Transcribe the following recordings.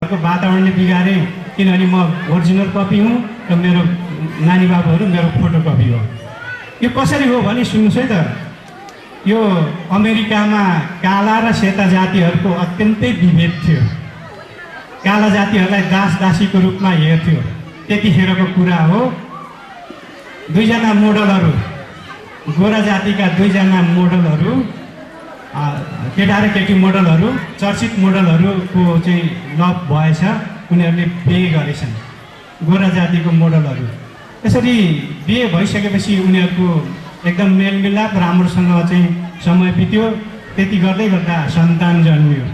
घरको वातावरणले बिगारे, किनभने म ओरिजिनल कपी हुँ र मेरो नानी बाबुहरू मेरो फोटोकपी हो। यो कसरी हो भने सुन्नुहोस् है त। यो अमेरिकामा काला र सेता जातिहरूको अत्यन्तै विभेद थियो। काला जातिहरूलाई दास दासीको रूपमा हेर्थ्यो। त्यतिखेरको कुरा हो। दुईजना मोडलहरू, गोरा जातिका दुईजना मोडलहरू, केटा र केटी मोडलहरू, चर्चित मोडलहरूको चाहिँ लभ भएछ। उनीहरूले बिहे गरेछन्, गोरा जातिको मोडलहरू। त्यसरी बिहे भइसकेपछि उनीहरूको एकदम मेलमिलाप राम्रोसँग चाहिँ समय बित्यो। त्यति गर्दै गर्दा सन्तान जन्मियो।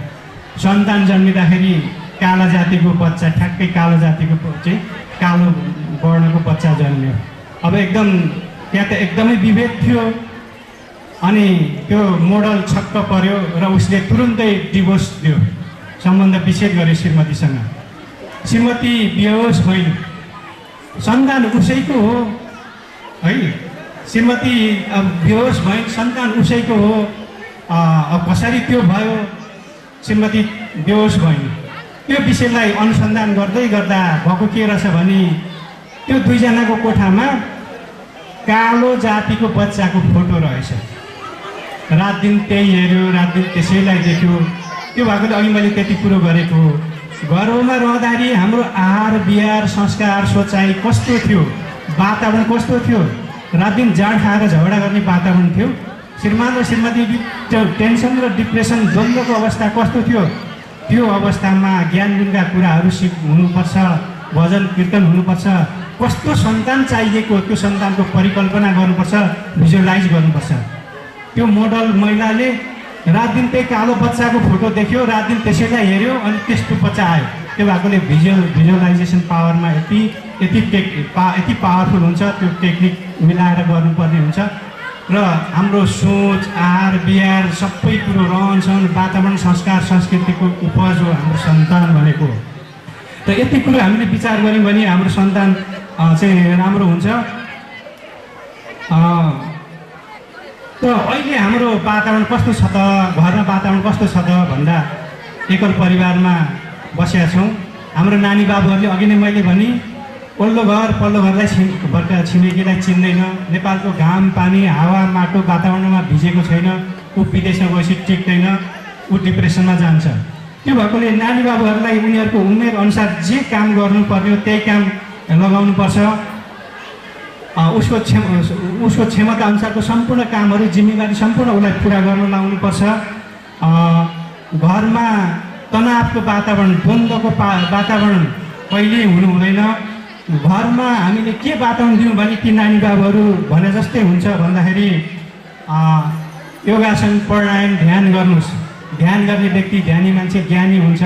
सन्तान जन्मिँदाखेरि काला जातिको बच्चा, ठ्याक्कै कालो जातिको चाहिँ कालो वर्णको बच्चा जन्मियो। अब एकदम त्यहाँ त एकदमै विभेद थियो। अनि त्यो मोडल छक्क पर्यो र उसले तुरुन्तै डिभोर्स दियो, सम्बन्ध विच्छेद गर्यो श्रीमतीसँग। श्रीमती बेहोस भइन्, सन्तान उसैको हो है। श्रीमती बेहोस भइन्, सन्तान उसैको हो। अब कसरी त्यो भयो? श्रीमती बेहोस भइन्। त्यो विषयलाई अनुसन्धान गर्दै गर्दा भएको के रहेछ भने त्यो दुईजनाको कोठामा कालो जातिको बच्चाको फोटो रहेछ। रात दिन त्यही हेऱ्यो, रात दिन त्यसैलाई देख्यो। त्यो भएकोले अघि मैले त्यति कुरो गरेको। घरमा रहँदाखेरि हाम्रो आहार विहार संस्कार सोचाइ कस्तो थियो, वातावरण कस्तो थियो? रात दिन जाँड खाएर झगडा गर्ने वातावरण थियो। श्रीमान र श्रीमती त्यो टेन्सन र डिप्रेसन द्वन्द्वको अवस्था कस्तो थियो? त्यो अवस्थामा ज्ञान गुणका कुराहरू हुनुपर्छ, भजन कीर्तन हुनुपर्छ। कस्तो सन्तान चाहिएको त्यो सन्तानको परिकल्पना गर्नुपर्छ, भिजुअलाइज गर्नुपर्छ। त्यो मोडल महिलाले रात दिन त्यही कालो बच्चाको फोटो देख्यो, रात दिन त्यसैलाई हेऱ्यो, अनि त्यस्तो बच्चा आयो। त्यो भएकोले भिजुअलाइजेसन पावरमा यति पावरफुल हुन्छ। त्यो टेक्निक मिलाएर गर्नुपर्ने हुन्छ। र हाम्रो सोच, आहार विहार सबै कुरो, रहनसहन, वातावरण, संस्कार संस्कृतिको उपज हो हाम्रो सन्तान भनेको। त यति कुरो हामीले विचार गऱ्यौँ भने हाम्रो सन्तान चाहिँ राम्रो हुन्छ। त अहिले हाम्रो वातावरण कस्तो छ त, घरमा वातावरण कस्तो छ त भन्दा एकल परिवारमा बसेका छौँ। हाम्रो नानी बाबुहरूले अघि नै मैले भने पल्लो घर पल्लो घरलाई छिमेकीलाई चिन्दैन। नेपालको घाम पानी हावा माटो वातावरणमा भिजेको छैन। ऊ विदेशमा गएपछि टिक्दैन, ऊ डिप्रेसनमा जान्छ। त्यो भएकोले नानी बाबुहरूलाई उनीहरूको उमेर अनुसार जे काम गर्नुपर्ने हो त्यही काम लगाउनुपर्छ। उसको क्षमता अनुसारको सम्पूर्ण कामहरू, जिम्मेवारी सम्पूर्ण उसलाई पुरा गर्न लाउनुपर्छ। घरमा तनावको वातावरण, द्वन्द्वको वातावरण कहिल्यै हुनु हुँदैन। घरमा हामीले के वातावरण दियौँ भने ती नानी बाबुहरू भने जस्तै हुन्छ भन्दाखेरि योगासन प्राणायाम ध्यान गर्नुहोस्। ध्यान गर्ने व्यक्ति, ध्यानी मान्छे ज्ञानी हुन्छ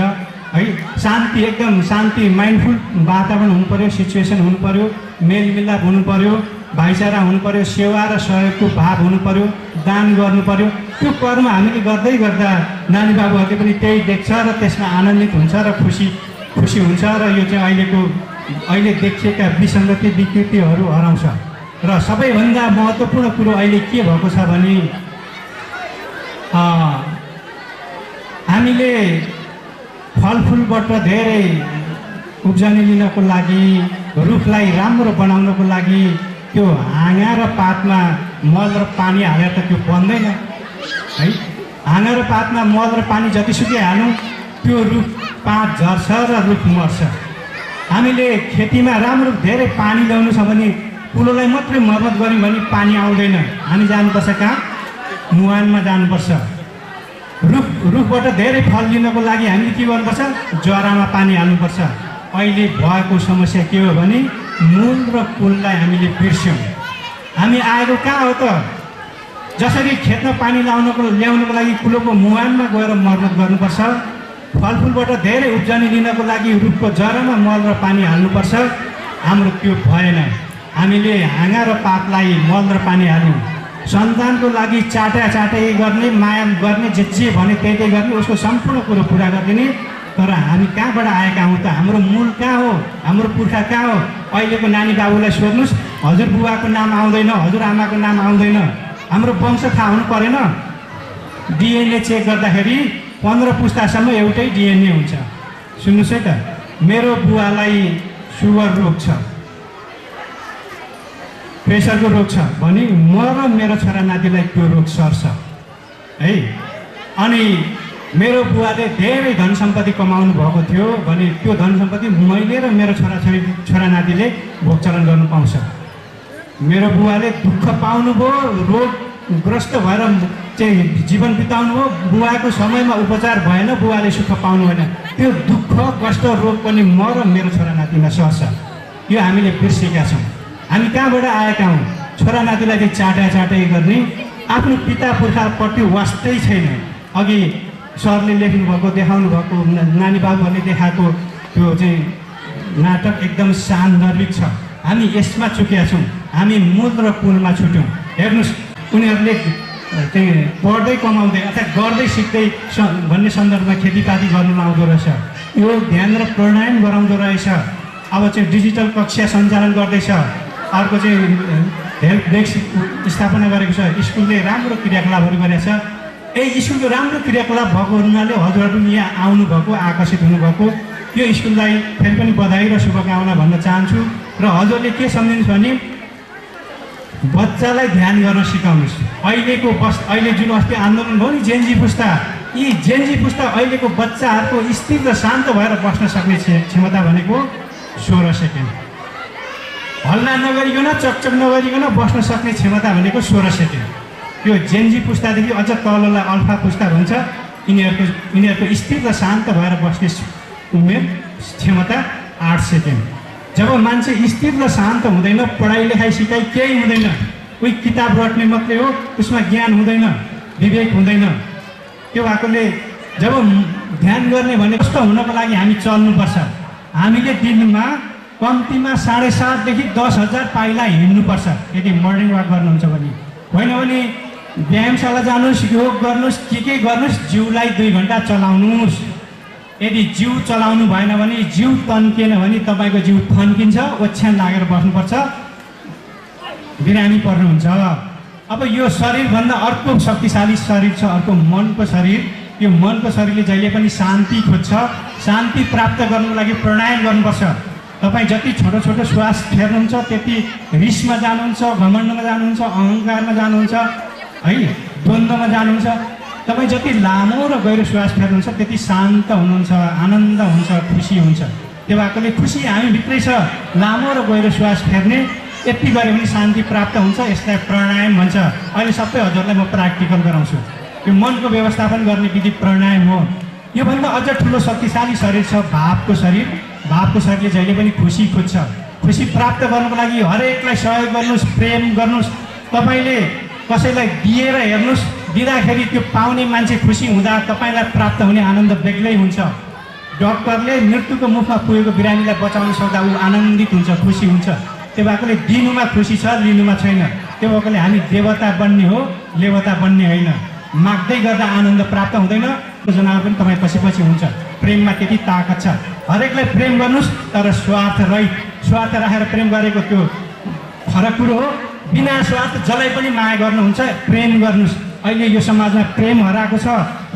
है। शान्ति, एकदम शान्ति, माइन्डफुल वातावरण हुनु पर्यो, सिचुएसन हुनु पर्यो, मेलमिलाप हुनु पर्यो, भाइचारा हुनु पर्यो, सेवा र सहयोगको भाव हुनु पर्यो, दान गर्नु पर्यो। त्यो कर्म हामीले गर्दै गर्दा नानी बाबुहरूले पनि त्यही देख्छ र त्यसमा आनन्दित हुन्छ र खुसी हुन्छ। र यो चाहिँ अहिले देखिएका विसङ्गति विकृतिहरू हराउँछ। र सबैभन्दा महत्त्वपूर्ण कुरो अहिले के भएको छ भने हामीले फलफुलबाट धेरै उब्जनी लिनको लागि, रुखलाई राम्रो बनाउनको लागि त्यो हाँगा र पातमा मल र पानी हालेर त त्यो बन्दैन है। हाँगा र पातमा मल र पानी जतिसुकै हालौँ त्यो रुख पात झर्छ र रुख मर्छ। हामीले खेतीमा राम्रो धेरै पानी ल्याउनु छ भने कुलोलाई मात्रै मर्मत गऱ्यौँ भने पानी आउँदैन। हामी जानुपर्छ कहाँ? मुहानमा जानुपर्छ। रुखबाट धेरै फल लिनको लागि हामीले के गर्नुपर्छ? जरामा पानी हाल्नुपर्छ। अहिले भएको समस्या के हो भने मूल र कुललाई हामीले बिर्स्यौँ। हामी आएको कहाँ हो त? जसरी खेतमा पानी ल्याउनको लागि कुलोको मुहानमा गएर मर्मत गर्नुपर्छ। फलफुलबाट धेरै उब्जनी लिनको लागि रुखको जरामा मल र पानी हाल्नुपर्छ। हाम्रो त्यो भएन। हामीले हाँगा र पातलाई मल र पानी हाल्यौँ। सन्तानको लागि चाटै गर्ने, माया गर्ने, जे भने त्यही गर्ने, उसको सम्पूर्ण कुरो पुरा गरिदिने। तर हामी कहाँबाट आएका हौँ त? हाम्रो मूल कहाँ हो? हाम्रो पुर्खा कहाँ हो? अहिलेको नानी बाबुलाई सोध्नुहोस्, हजुर बुबाको नाम आउँदैन, हजुर आमाको नाम आउँदैन। हाम्रो वंश थाहा हुनु परेन? डिएनए चेक गर्दाखेरि 15 पुस्तासम्म एउटै डिएनए हुन्छ। सुन्नुहोस् है त, मेरो बुवालाई सुगर रोग छ, प्रेसरको रोग छ भने म र मेरो छोरा नातिलाई त्यो रोग सर्छ है। अनि मेरो बुवाले धेरै धन सम्पत्ति कमाउनु भएको थियो भने त्यो धन सम्पत्ति मैले र मेरो छोरा नातिले भोगचलन गर्नु पाउँछ। मेरो बुवाले दुःख पाउनुभयो, रोगग्रस्त भएर चाहिँ जीवन बिताउनु हो, बुवाको समयमा उपचार भएन, बुवाले सुख पाउनु भएन, त्यो दुःख कष्ट रोग पनि म र मेरो छोरा नातिमा सर्छ। यो हामीले बिर्सेका छौँ। हामी कहाँबाट आएका हौँ? छोरा नातिलाई चाहिँ चाटाइ गर्ने, आफ्नो पिता पुर्खापट्टि वास्तै छैन। अघि सरले लेख्नुभएको देखाउनु भएको नानी बाबुहरूले देखाएको त्यो चाहिँ नाटक एकदम सान्दर्भिक छ। हामी यसमा चुकेका छौँ, हामी मूल र पुलमा छुट्यौँ। हेर्नुहोस्, उनीहरूले चाहिँ पढ्दै कमाउँदै अथवा गर्दै सिक्दै भन्ने सन्दर्भमा खेतीपाती गर्नु लाउँदो रहेछ, यो ध्यान र प्राणायाम गराउँदो रहेछ। अब चाहिँ डिजिटल कक्षा सञ्चालन गर्दैछ, अर्को चाहिँ हेल्प डेस्क स्थापना गरेको छ, स्कुलले राम्रो क्रियाकलापहरू गरेको छ। स्कुलको राम्रो क्रियाकलाप भएको हुनाले हजुरहरू पनि यहाँ आउनुभएको, आकर्षित हुनुभएको, यो स्कुललाई फेरि पनि बधाई र शुभकामना भन्न चाहन्छु। र हजुरले के सम्झिनुहोस् भने बच्चालाई ध्यान गर्न सिकाउनुहोस्। अहिले जुन अस्ति आन्दोलन भयो नि जेनजी पुस्ता, यी जेनजी पुस्ता अहिलेको बच्चाहरूको स्थिर र शान्त भएर बस्न सक्ने क्षमता भनेको 16 सेकेन्ड, हल्ला नगरिकन चकचक नगरिकन बस्न सक्ने क्षमता भनेको 16 सेकेन्ड। यो जेनजी पुस्तादेखि अझ तललाई अल्फा पुस्ता भन्छ, यिनीहरूको स्थिर र शान्त भएर बस्ने उमेर क्षमता 8 सेकेन्ड। जब मान्छे स्थिर र शान्त हुँदैन, पढाइ लेखाइ सिकाइ केही हुँदैन, कोही किताब रट्ने मात्रै हो, उसमा ज्ञान हुँदैन, विवेक हुँदैन। त्यो भएकोले जब ध्यान गर्ने भने कस्तो हुनको लागि हामी चल्नुपर्छ। हामीले दिनमा कम्तीमा 7.5 देखि 10,000 पाइला हिँड्नुपर्छ यदि मर्निङ वाक गर्नुहुन्छ भने। होइन भने व्यायामशाला जानुहोस्, योग गर्नुहोस्, के गर्नुहोस्, जिउलाई 2 घन्टा चलाउनुहोस्। यदि जिउ चलाउनु भएन भने, जिउ तन्किएन भने तपाईँको जिउ थन्किन्छ, ओछ्यान लागेर बस्नुपर्छ, बिरामी पर्नुहुन्छ। अब यो शरीरभन्दा अर्को शक्तिशाली शरीर छ, अर्को मनको शरीर। यो मनको शरीरले जहिले पनि शान्ति खोज्छ। शान्ति प्राप्त गर्नुको लागि प्राणायाम गर्नुपर्छ। तपाईँ जति छोटो छोटो श्वास फेर्नुहुन्छ त्यति रिसमा जानुहुन्छ, घमण्डमा जानुहुन्छ, अहङ्कारमा जानुहुन्छ है, द्वन्द्वमा जानुहुन्छ। तपाईँ जति लामो र गहिरो श्वास फेर्नुहुन्छ त्यति शान्त हुनुहुन्छ, आनन्द हुन्छ, खुसी हुन्छ। त्यो भएकोले खुसी हामीभित्रै छ। लामो र गहिरो श्वास फेर्ने, यति गऱ्यो भने शान्ति प्राप्त हुन्छ। यसलाई प्राणायाम भन्छ। अहिले सबै हजुरलाई म प्र्याक्टिकल गराउँछु। यो मनको व्यवस्थापन गर्ने विधि प्राणायाम हो। योभन्दा अझ ठुलो शक्तिशाली शरीर छ भावको शरीर। भावको शरीरले जहिले पनि खुसी खोज्छ। खुसी प्राप्त गर्नुको लागि हरेकलाई सहयोग गर्नुहोस्, प्रेम गर्नुहोस्। तपाईँले कसैलाई दिएर हेर्नुहोस्, दिँदाखेरि त्यो पाउने मान्छे खुसी हुँदा तपाईँलाई प्राप्त हुने आनन्द बेग्लै हुन्छ। डक्टरले मृत्युको मुखमा पुगेको बिरामीलाई बचाउन सक्दा ऊ आनन्दित हुन्छ, खुसी हुन्छ। त्यो भएकोले दिनुमा खुसी छ, लिनुमा छैन। त्यो भएकोले हामी देवता बन्ने हो, लेवता बन्ने होइन। माग्दै गर्दा आनन्द प्राप्त हुँदैन, जनावर पनि तपाईँ पछि हुन्छ। प्रेममा त्यति ताकत छ। हरेकलाई प्रेम गर्नुहोस्, तर स्वार्थ रहित। स्वार्थ राखेर प्रेम गरेको त्यो फरक कुरो हो। बिना स्वार्थ जसलाई पनि माया गर्नुहुन्छ, प्रेम गर्नुहोस्। अहिले यो समाजमा प्रेम हराएको छ,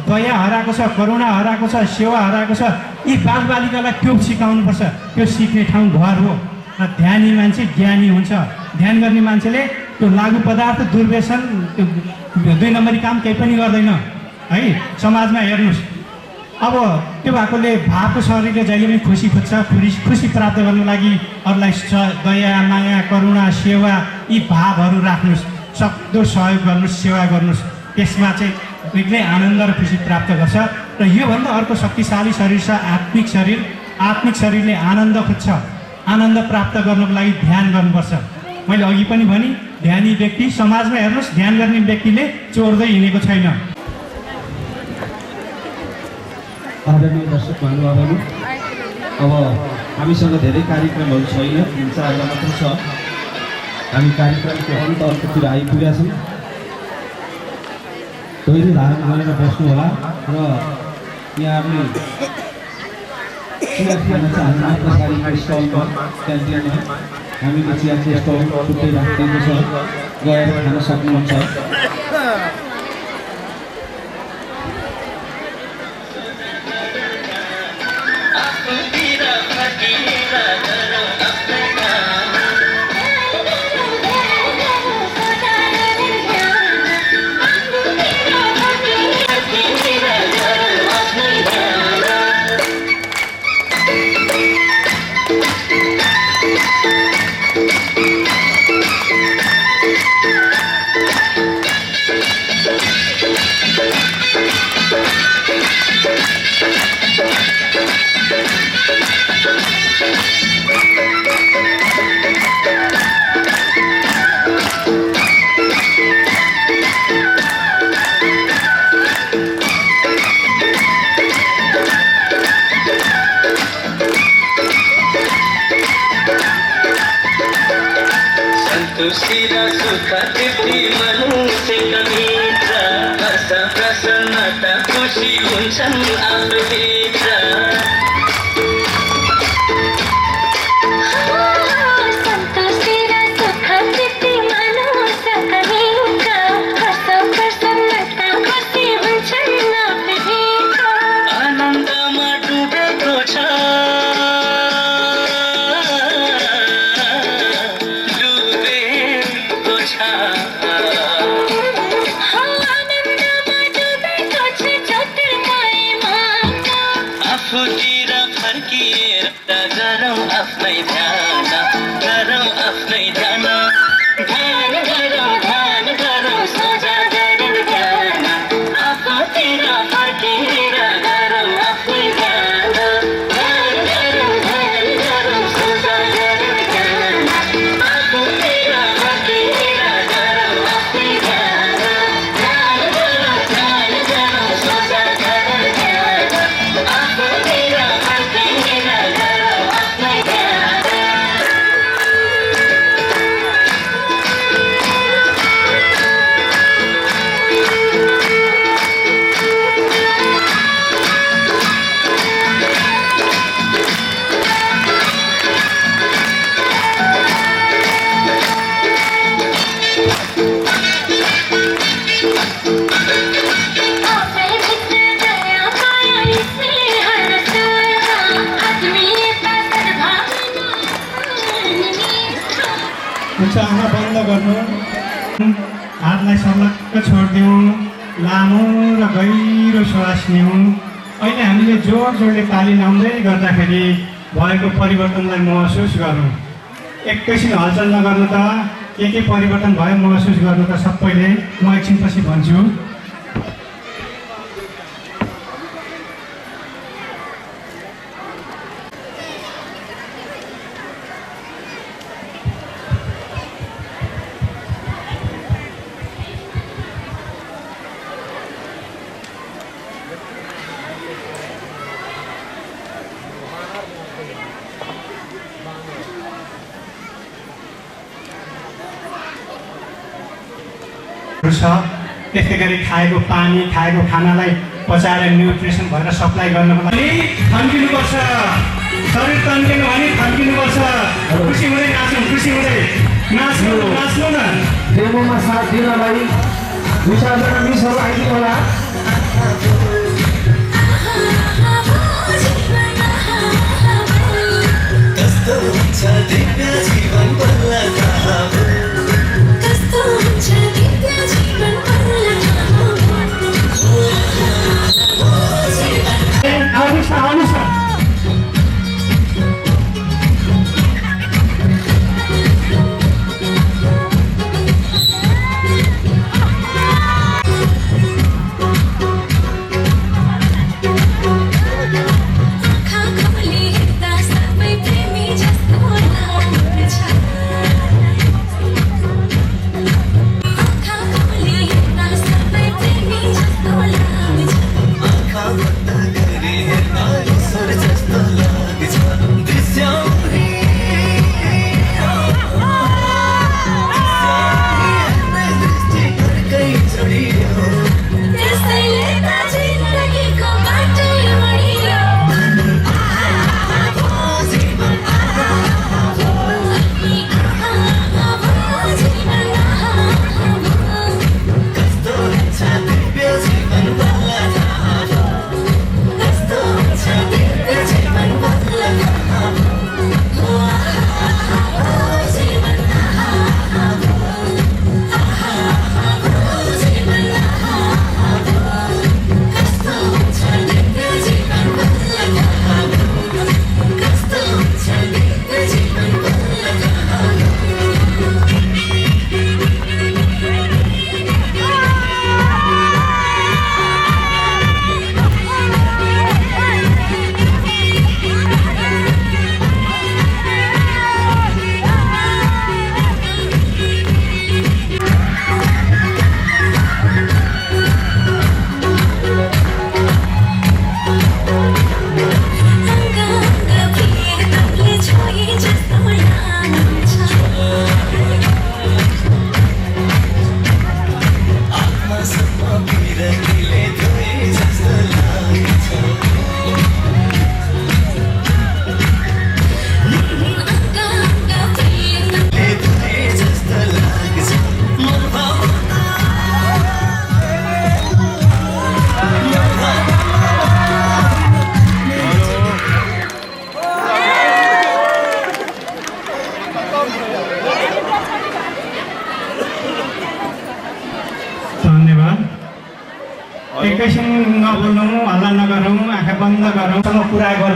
दया हराएको छ, करुणा हराएको छ, सेवा हराएको छ। यी बालबालिकालाई त्यो सिकाउनुपर्छ। त्यो सिक्ने ठाउँ घर हो। र ध्यानी मान्छे ज्ञानी हुन्छ। ध्यान गर्ने मान्छेले त्यो लागु पदार्थ, दुर्व्यसन, त्यो 2 नम्बरी काम केही पनि गर्दैन है। समाजमा हेर्नुहोस्, अब त्यो भएकोले भावको शरीरले जहिले पनि खुसी खोज्छ। खुसी प्राप्त गर्नको लागि अरूलाई दया, माया, करुणा, सेवा यी भावहरू राख्नुहोस्। सक्दो सहयोग गर्नुहोस्, सेवा गर्नुहोस्। त्यसमा चाहिँ बेग्लै आनन्द र खुसी प्राप्त गर्छ। र योभन्दा अर्को शक्तिशाली शरीर छ आत्मिक शरीर। आत्मिक शरीरले आनन्द खोज्छ। आनन्द प्राप्त गर्नको लागि ध्यान गर्नुपर्छ। मैले अघि पनि भने ध्यानी व्यक्ति समाजमा हेर्नुहोस्, ध्यान गर्ने व्यक्तिले चोर्दै हिँडेको छैन। आदरणीय दर्शक महानुभावहरू, अब हामीसँग धेरै कार्यक्रमहरू छैन, 3-4 मात्र छ। हामी कार्यक्रमको अन्ततिर आइपुगेका छौँ। दोहोरी धारण गरेर बस्नु होला र यहाँहरूले चिया खान चाहन्छ पछाडिको स्टलमा, क्यान्टिनमा हामीले चियाको स्टल छुट्टै राखिदिएको छ, गएर खान सक्नुहुन्छ। खुसी र सुख तृप्ति मनुष्यका मित्र हर्ष प्रसन्नता खुसी हुन्छन् आफूभित्र सन्तोषी र सुख तृप्ति मनुष्यका मित्र हर्ष प्रसन्नता खुसी हुन्छन् आफूभित्र आनन्दमा डुबेको छ डुबेको छ आफूतिर फर्किएर गरौँ आफ्नै ध्यान गरौँ आफ्नै ध्यान ध्यान गरौँ ध्यान गरौँ सोझा गरौँ ध्यान आफूतिर फर्किएर गरौँ आफ्नै ध्यान ध्यान गरौँ ध्यान गरौँ सोझा गरौँ ध्यान आफूतिर फर्किएर गरौँ आफ्नै ध्यान ध्यान गरौँ ध्यान गरौँ सोझा गरौँ ध्यान आफूतिर फर्किएर गरौँ आफ्नै ध्यान आफैभित्र दया माया स्नेह र स्वर्ग आत्मीयता सद्भावना निमित्त हुन्छ आँखा बन्द गर्नु हातलाई सलक्क छोडिदिउँ लामो र गहिरो श्वास लिउँ अहिले हामीले जोड जोडले ताली लाउँदै गर्दाखेरि भएको परिवर्तनलाई महसुस गरौँ एकैछिन हलचल नगर्नु त के परिवर्तन भयो महसुस गर्नु त सबैले म एकछिनपछि भन्छु छ त्यस्तै गरी खाएको पानी खाएको खानालाई पचाएर न्युट्रिसन भएर सप्लाई गर्नको लागि थन्किनुपर्छ शरीर तन्किनु भने थन्किनुपर्छ खुसी हुँदै नाच्नु खुसी हुँदै नाच्नु नाच्नु न डेमोमा साथ दिनलाई दुई चारजना मिसहरू आइदिनु होला कस्तो हुन्छ दिव्य जीवन बल्ल कहाँ कस्तो हुन्छ दिव्य जीवन बल्ल आउनुहोस् न आउनुहोस् न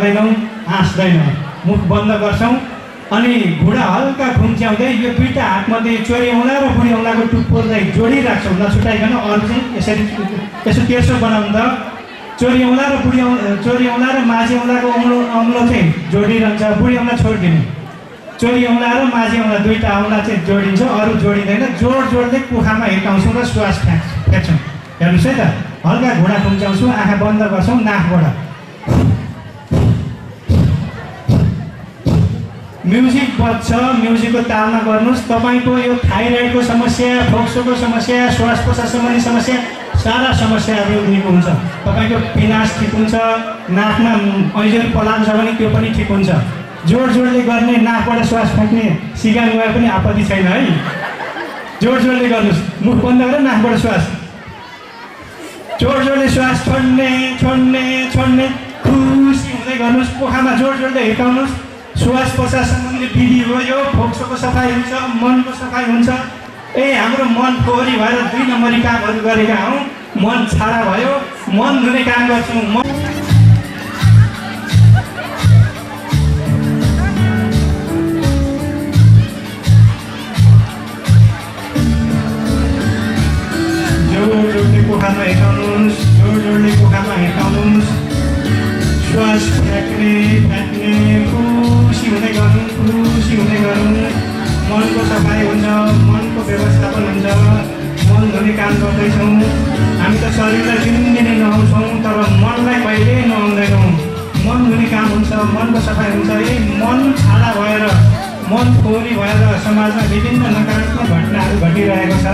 गर्दैनौँ, हाँस्दैनौँ, मुख बन्द गर्छौँ। अनि घुँडा हल्का खुम्च्याउँदै यो दुईवटा हातमध्ये चोरी औँला र बुढी औँलाको टुप्पोलाई जोडिराख्छौँ, नछुटाइकन। अरू चाहिँ यसरी यसो तेर्सो बनाउनु त। चोरी औँला र माझी औँलाको औँलो चाहिँ जोडिरहन्छ, बुढी औँला छोडिदिनु। चोरी औँला र माझी औँला दुईवटा औँला चाहिँ जोडिन्छ, अरू जोडिँदैन। जोडले कुखामा हिर्काउँछौँ र श्वास फ्याँक्छौँ। हेर्नुहोस् है त, हल्का घुँडा खुम्च्याउँछौँ, आँखा बन्द गर्छौँ, नाकबाट म्युजिक बज्छ, म्युजिकको तालमा गर्नुहोस्। तपाईँको यो थाइरोइडको समस्या, फोक्सोको समस्या, श्वास प्रश्वास सम्बन्धी समस्या, सारा समस्याहरू निको हुन्छ। तपाईँको पिनास ठिक हुन्छ, नाकमा ऐजरी पलाएको छ भने त्यो पनि ठिक हुन्छ। जोडले गर्ने, नाकबाट श्वास फ्याँक्ने सिगान गए पनि आपत्ति छैन है। जोडले गर्नुहोस्, मुख बन्द गरेर नाकबाट श्वास, जोडले श्वास छोड्ने खुसी हुँदै गर्नुहोस्। पोखामा जोडले हिर्काउनुहोस्। श्वास प्रश्वास सम्बन्धी विधि हो यो। फोक्सोको सफाइ हुन्छ, मनको सफाइ हुन्छ। हाम्रो मन फोहोरी भएर 2 नम्बरी कामहरू गरेका हौँ, मन छाडा भयो, मन धुने काम गर्छौँ। जोडले पोखामा हिर्काउनुहोस्, जोडले पोखामा हिर्काउनुहोस्। श्वास फ्याँक्ने खुसी हुँदै गर्नु। मनको सफाइ हुन्छ, मनको व्यवस्थापन हुन्छ, मन धुने काम गर्दैछौँ। हामी त शरीरलाई दिनदिनै नुहाउँछौँ, तर मनलाई कहिल्यै नुहाउँदैनौँ। मन धुने काम हुन्छ, मनको सफाइ हुन्छ। मन छाडा भएर, मन फोहोरी भएर समाजमा विभिन्न नकारात्मक घटनाहरू घटिरहेको छ।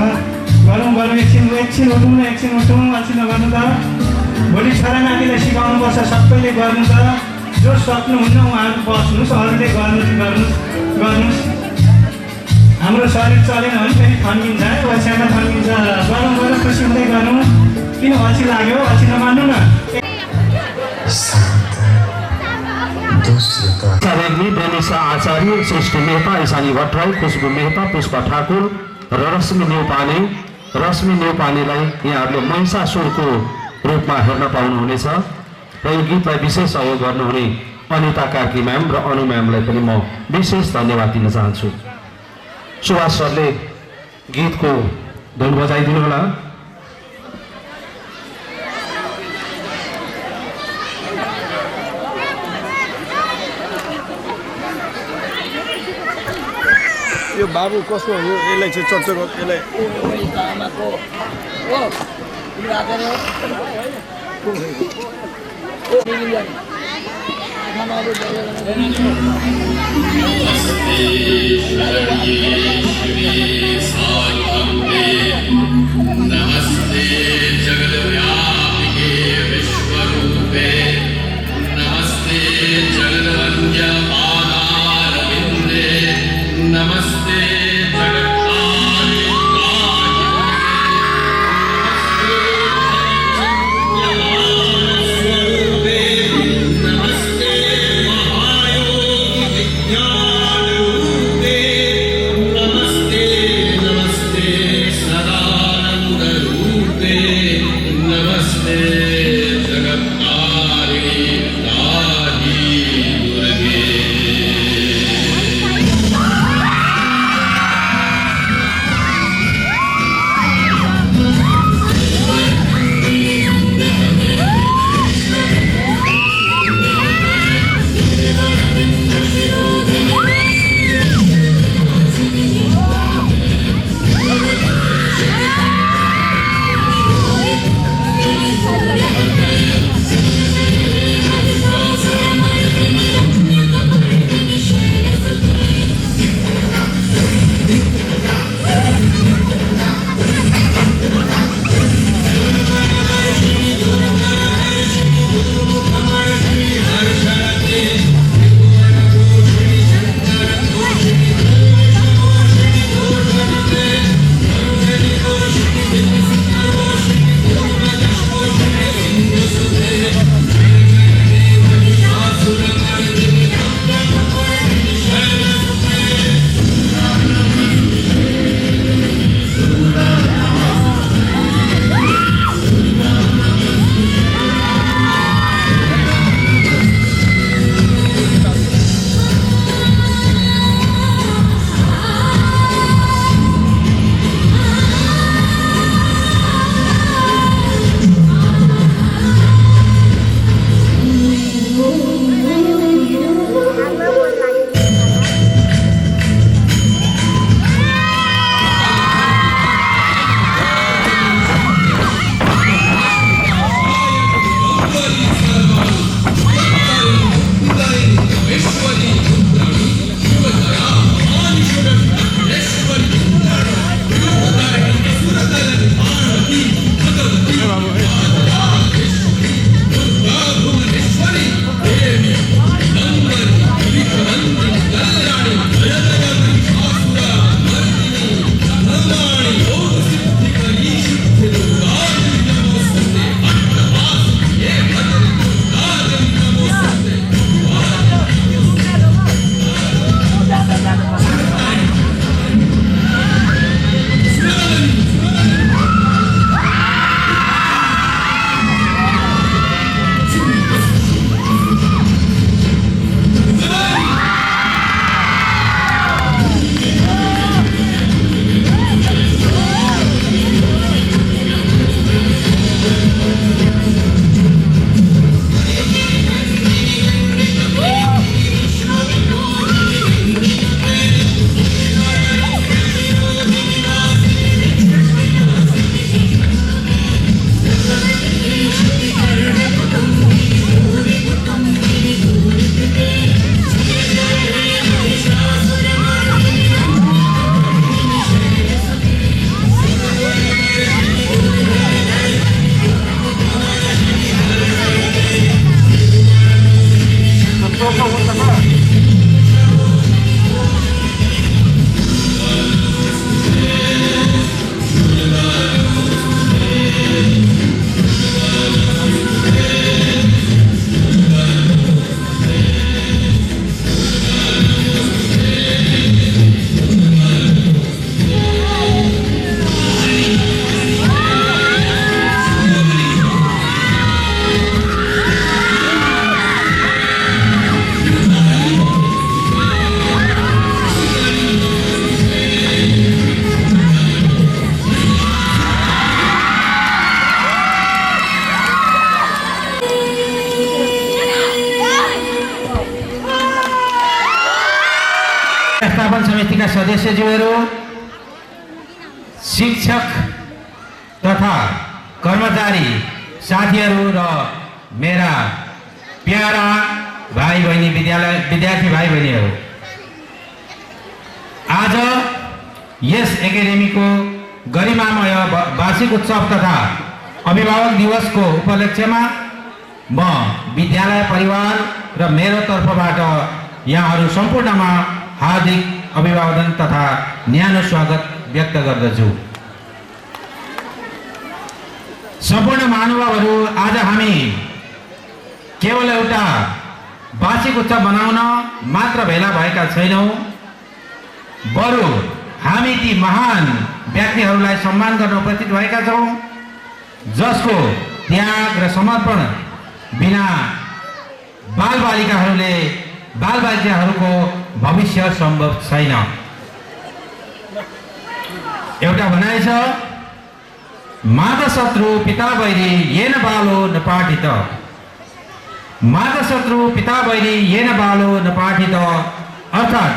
गरौँ एकछिन उठौँ, अल्छी नगर्नु त। भोलि छोरानातीलाई सिकाउनुपर्छ, सबैले गर्नु त। जो सक्नुहुन्न उहाँहरू बस्नुहोस्, अरूले गर्नुहोस्। हाम्रो शरीर चलेन भने फेरि थन्किन्छ, ओछ्यामा थन्किन्छ। गरौँ खुसी हुँदै गर्नु। किन अल्छी लाग्यो, अल्छी नमान्नु न। बेनिसा आचार्य, सृष्टि मेहता, ईशानी भट्टराई, खुशबु मेहता, पुष्पा ठाकुर र रश्मि न्यौपानेलाई यहाँहरूले महिषासुरको रूपमा हेर्न पाउनुहुनेछ। र यो गीतलाई विशेष सहयोग गर्नुहुने अनिता कार्की म्याम र अनु म्यामलाई पनि म विशेष धन्यवाद दिन चाहन्छु। सुभाष सरले गीतको धुन बजाइदिनु होला। यो बाबु कसको हो? यसलाई चाहिँ चर्चा यसलाई नमस्ते जगद्व्यापिके विश्वरूपे, नमस्ते जगद्वन्द्यपादारविन्दे, नमस्ते नमस्ते सदानंद रूपे। व्यवस्थापन समितिका सदस्यज्यूहरू, शिक्षक तथा कर्मचारी साथीहरू र मेरा प्यारा भाइ बहिनी विद्यार्थी भाइ बहिनीहरू, आज यस एकाडेमीको गरिमामय वार्षिक उत्सव तथा अभिभावक दिवसको उपलक्ष्यमा म विद्यालय परिवार र मेरो तर्फबाट यहाँहरू सम्पूर्णमा हार्दिक अभिवादन तथा न्यानो स्वागत व्यक्त गर्दछु। सम्पूर्ण महानुभावहरू, आज हामी केवल एउटा वार्षिक उत्सव मनाउन मात्र भेला भएका छैनौँ, बरु हामी ती महान व्यक्तिहरूलाई सम्मान गर्न उपस्थित भएका छौँ जसको त्याग र समर्पण बिना बालबालिकाहरूको भविष्य सम्भव छैन। एउटा भनाइ छ, माताशत्रु पिता वैरी येन बालो न पाठित। माताशत्रु पिता वैरी येन बालो न पाठित, अर्थात्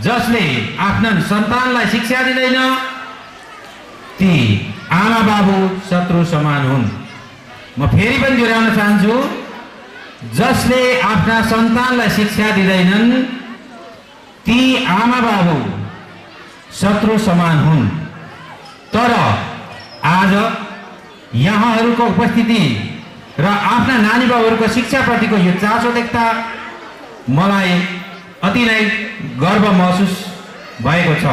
जसले आफ्ना सन्तानलाई शिक्षा दिँदैन ती आमा बाबु शत्रु समान हुन्। म फेरि पनि दोहोऱ्याउन चाहन्छु, जसले आफ्ना सन्तानलाई शिक्षा दिँदैनन् ती आमा बाबु शत्रु समान हुन्। तर आज यहाँहरूको उपस्थिति र आफ्ना नानी बाबुहरूको शिक्षाप्रतिको यो चासो देख्दा मलाई अति नै गर्व महसुस भएको छ।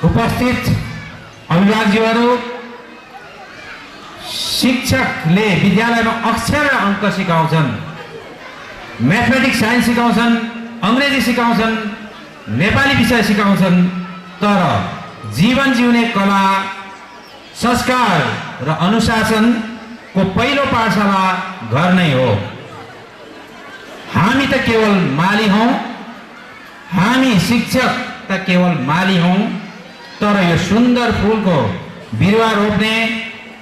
उपस्थित अभिभावकज्यूहरू, शिक्षकले विद्यालयमा अक्षर र अङ्क सिकाउँछन्, म्याथमेटिक्स साइन्स सिकाउँछन्, अङ्ग्रेजी सिकाउँछन्, नेपाली विषय सिकाउँछन्, तर जीवन जिउने कला, संस्कार र अनुशासनको पहिलो पाठशाला घर नै हो। हामी त केवल माली हौँ, हामी शिक्षक त केवल माली हौँ, तर यो सुन्दर फुलको बिरुवा रोप्ने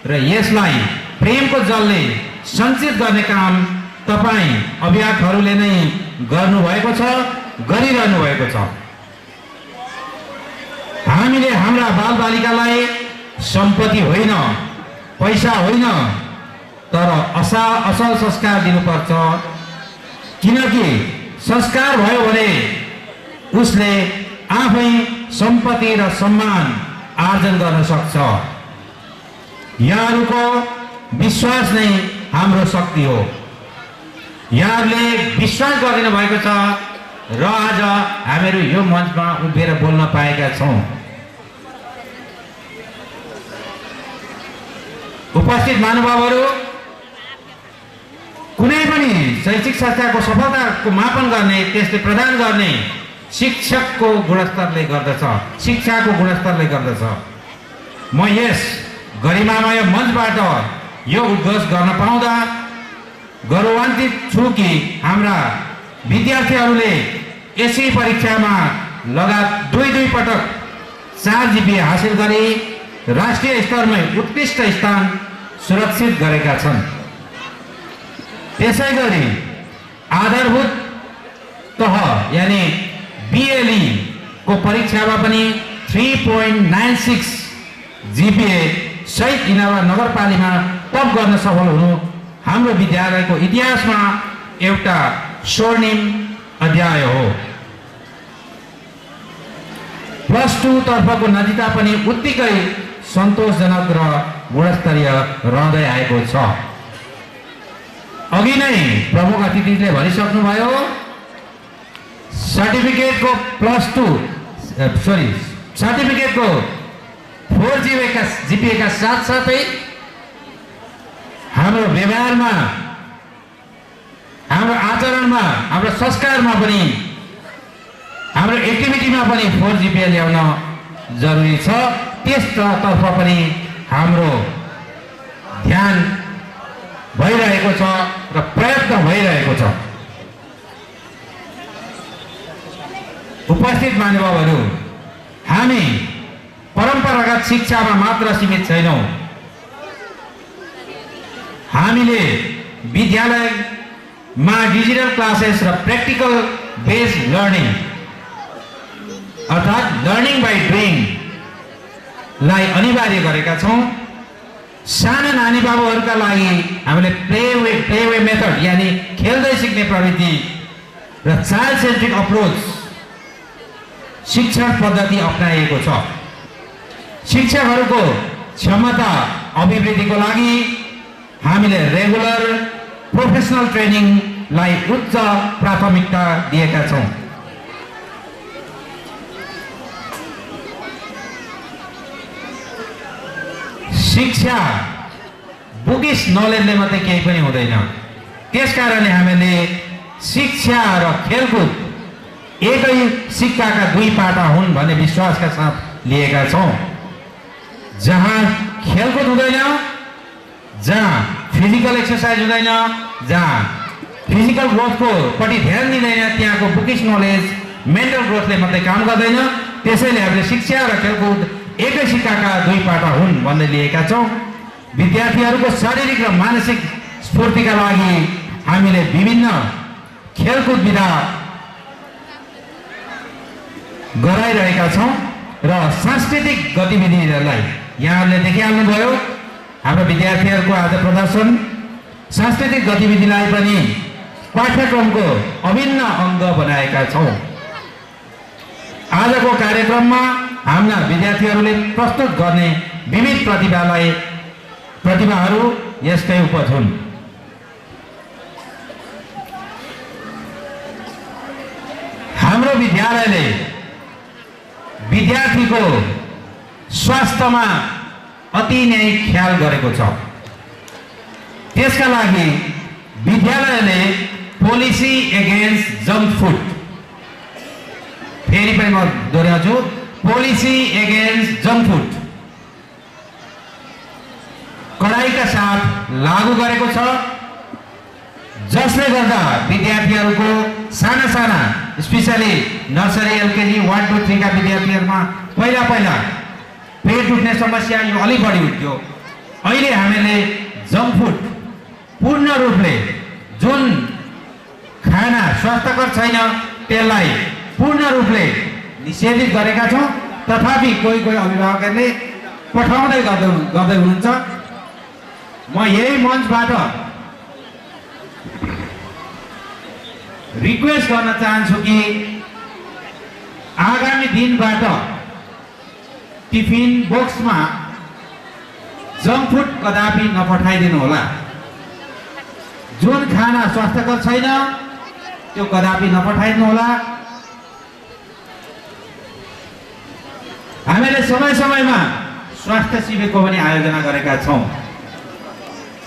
र यसलाई प्रेमको जलले सञ्चित गर्ने काम तपाईँ अभिभावकहरूले नै गर्नुभएको छ, गरिरहनु भएको छ। हामीले हाम्रा बालबालिकालाई सम्पत्ति होइन, पैसा होइन, तर असल संस्कार दिनुपर्छ। किनकि संस्कार भयो भने उसले आफै सम्पत्ति र सम्मान आर्जन गर्न सक्छ। यहाँहरूको विश्वास नै हाम्रो शक्ति हो। यहाँहरूले विश्वास गरिदिनु भएको छ र आज हामीहरू यो मञ्चमा उभिएर बोल्न पाएका छौँ। उपस्थित महानुभावहरू, कुनै पनि शैक्षिक संस्थाको सफलताको मापन गर्ने, त्यसले प्रदान गर्ने शिक्षकको गुणस्तरले गर्दछ, शिक्षाको गुणस्तरले गर्दछ। म यस गरिमामय मञ्चबाट यो उद्घोष गर्न पाउँदा गौरवान्वित छु कि हाम्रा विद्यार्थीहरूले एसई परीक्षामा लगातार दुई पटक 4 GPA हासिल गरी राष्ट्रिय स्तरमा उत्कृष्ट स्थान सुरक्षित गरेका छन्। त्यसैगरी आधारभूत तह यानी BLE को परीक्षामा पनि 3.96 GPA सहित इनावा नगरपालिकामा टप गर्न सफल हुनु हाम्रो विद्यालयको इतिहासमा एउटा स्वर्णिम अध्याय हो। +2 तर्फको नतिजा पनि उत्तिकै सन्तोषजनक र गुणस्तरीय रहँदै आएको छ। अघि नै प्रमुख अतिथिले भनिसक्नुभयो, सर्टिफिकेटको 4 GPA का साथसाथै हाम्रो व्यवहारमा, हाम्रो आचरणमा, हाम्रो संस्कारमा पनि, हाम्रो एक्टिभिटीमा पनि 4 GPA ल्याउन जरुरी छ। त्यसतर्फ पनि हाम्रो ध्यान भइरहेको छ र प्रयत्न भइरहेको छ। उपस्थित महानुभावहरू, हामी परम्परागत शिक्षामा मात्र सीमित छैनौँ। हामीले विद्यालयमा डिजिटल क्लासेस र प्र्याक्टिकल बेस्ड लर्निङ अर्थात् लर्निङ बाई डुइङ लाई अनिवार्य गरेका छौँ। साना नानी बाबुहरूका लागि हामीले प्ले मेथड यानी खेल्दै सिक्ने प्रवृत्ति र चाइल्ड सेन्ट्रिक अप्रोच शिक्षण पद्धति अपनाइएको छ। शिक्षकहरूको क्षमता अभिवृद्धिको लागि हामीले रेगुलर प्रोफेसनल ट्रेनिङलाई उच्च प्राथमिकता दिएका छौँ। शिक्षा बुकिस नलेजले मात्रै केही पनि हुँदैन। त्यसकारणले हामीले शिक्षा र खेलकुद एकै सिक्काका 2 पाटा हुन् भन्ने विश्वासका साथ लिएका छौँ। जहाँ खेलकुद हुँदैन, जहाँ फिजिकल एक्सर्साइज हुँदैन, जहाँ फिजिकल ग्रोथको पट्टि ध्यान दिँदैन, त्यहाँको बुकिस नलेज मेन्टल ग्रोथले मात्रै काम गर्दैन। त्यसैले हामीले शिक्षा र खेलकुद एकै सिक्काका 2 पाटा हुन् भन्दै लिएका छौँ। विद्यार्थीहरूको शारीरिक र मानसिक स्फूर्तिका लागि हामीले विभिन्न खेलकुद विधा गराइरहेका छौँ र सांस्कृतिक गतिविधिहरूलाई यहाँहरूले देखिहाल्नुभयो। हाम्रो विद्यार्थीहरूको आज प्रदर्शन सांस्कृतिक गतिविधिलाई पनि पाठ्यक्रमको अभिन्न अङ्ग बनाएका छौँ। आजको कार्यक्रममा हाम्रा विद्यार्थीहरूले प्रस्तुत गर्ने विविध प्रतिभाहरू यसकै उपज हुन्। हाम्रो विद्यालयले विद्यार्थीको स्वास्थ्यमा अति नै ख्याल गरेको छ। त्यसका लागि विद्यालयले पोलिसी एगेन्स्ट जङ्क फुड, फेरि पनि म दोहोऱ्याउँछु, पोलिसी एगेन्स्ट जङ्क फुड कडाइका साथ लागू गरेको छ, जसले गर्दा विद्यार्थीहरूको साना स्पेसली नर्सरी LKG 1 2 3 का विद्यार्थीहरूमा पहिला पेट दुख्ने समस्या यो अलि बढी हुन्थ्यो। अहिले हामीले जङ्क फुड पूर्ण रूपले जुन खाना स्वास्थ्यकर छैन त्यसलाई पूर्ण रूपले निषेधित गरेका छौँ। तथापि कोही अभिभावकहरूले पठाउँदै गर्दै हुनुहुन्छ। म यही मञ्चबाट रिक्वेस्ट गर्न चाहन्छु कि आगामी दिनबाट टिफिन बक्समा जङ्क फुड कदापि नपठाइदिनु होला। जुन खाना स्वास्थ्यकर छैन त्यो कदापि नपठाइदिनु होला। हामीले समय समयमा स्वास्थ्य शिविरको पनि आयोजना गरेका छौँ।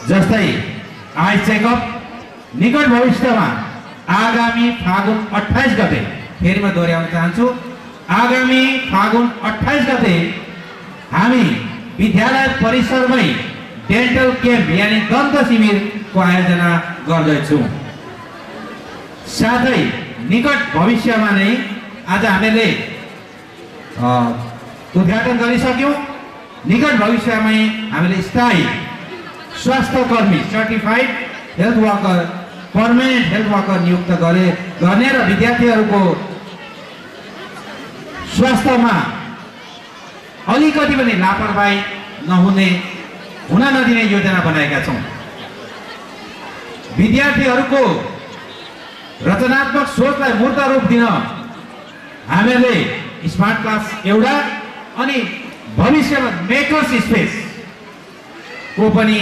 जस्तै आई चेकअप निकट भविष्यमा आगामी फागुन 28 गते, फेरि म दोहोऱ्याउन चाहन्छु, आगामी फागुन 28 गते हामी विद्यालय परिसरमै डेन्टल क्याम्प यानि दन्त शिविरको आयोजना गर्दैछौँ। साथै निकट भविष्यमा नै आज हामीले उद्घाटन गरिसक्यौँ। निकट भविष्यमै हामीले स्थायी स्वास्थ्य कर्मी certified health worker, permanent health worker नियुक्त गर्ने र विद्यार्थीहरूको स्वास्थ्यमा अलिकति पनि लापरवाही हुन नदिने योजना बनाएका छौँ। विद्यार्थीहरूको रचनात्मक सोचलाई मूर्त रूप दिन हामीले स्मार्ट क्लास एउटा अनि भविष्यमा मेकर्स स्पेस को पनि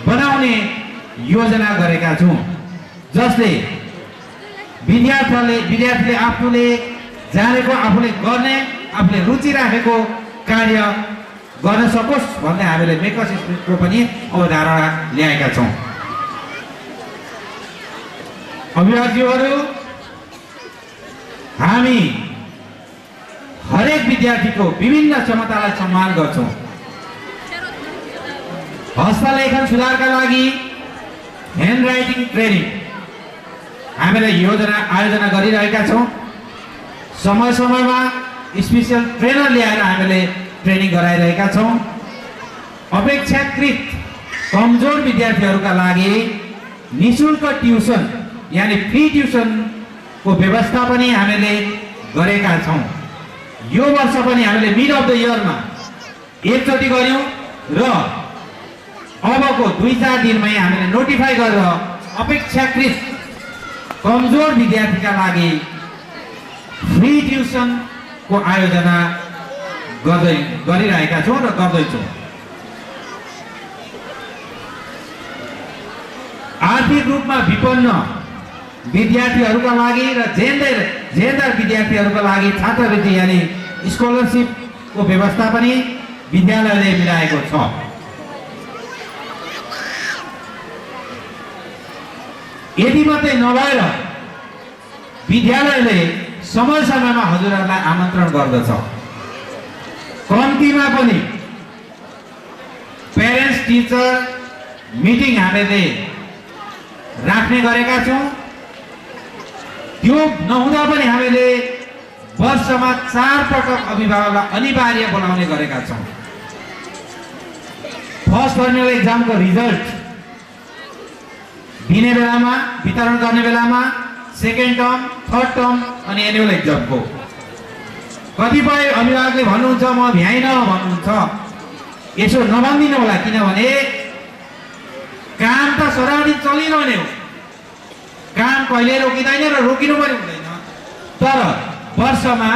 बनाउने योजना गरेका छौँ, जसले विद्यार्थीले आफूले जानेको, आफूले गर्ने, आफूले रुचि राखेको कार्य गर्न सकोस् भन्ने हामीले मेकर्स स्पेसको पनि अवधारणा ल्याएका छौँ। अभिभावकज्यूहरू, हामी हरेक विद्यार्थीको विभिन्न क्षमतालाई सम्मान गर्छौँ। हस्तलेखन सुधारका लागि ह्यान्ड राइटिङ ट्रेनिङ हामीले आयोजना गरिरहेका छौँ। समय समयमा स्पेसल ट्रेनर ल्याएर हामीले ट्रेनिङ गराइरहेका छौँ। अपेक्षाकृत कमजोर विद्यार्थीहरूका लागि निःशुल्क ट्युसन यानि फ्री ट्युसनको व्यवस्था पनि हामीले गरेका छौँ। यो वर्ष पनि हामीले मिड अफ द इयरमा एकचोटि गऱ्यौँ र अबको 2-4 दिनमै हामीले नोटिफाई गरेर अपेक्षाकृत कमजोर विद्यार्थीका लागि फ्री ट्युसनको आयोजना गरिरहेका छौँ र गर्दैछौँ। आर्थिक रूपमा विपन्न विद्यार्थीहरूका लागि र जेन्डर विद्यार्थीहरूका लागि छात्रवृत्ति यानि स्कलरसिपको व्यवस्था पनि विद्यालयले मिलाएको छ। यति मात्रै नभएर विद्यालयले समय समयमा हजुरहरूलाई आमन्त्रण गर्दछ। कम्तीमा पनि प्यारेन्ट्स टिचर मिटिङ हामीले राख्ने गरेका छौँ। त्यो नहुँदा पनि हामीले वर्षमा 4 पटक अभिभावकलाई अनिवार्य बोलाउने गरेका छौँ। फर्स्ट फाइनल एक्जामको रिजल्ट दिने बेलामा, वितरण गर्ने बेलामा, सेकेन्ड टर्म, थर्ड टर्म अनि एनुअल एक्जामको। कतिपय अभिभावकले भन्नुहुन्छ म भ्याइन भन्नुहुन्छ, यसो नभनिदिनु होला, किनभने काम त सारा दिन चलिरहने हो। काम कहिले रोकिँदैन र रोकिनु पनि हुँदैन। तर वर्षमा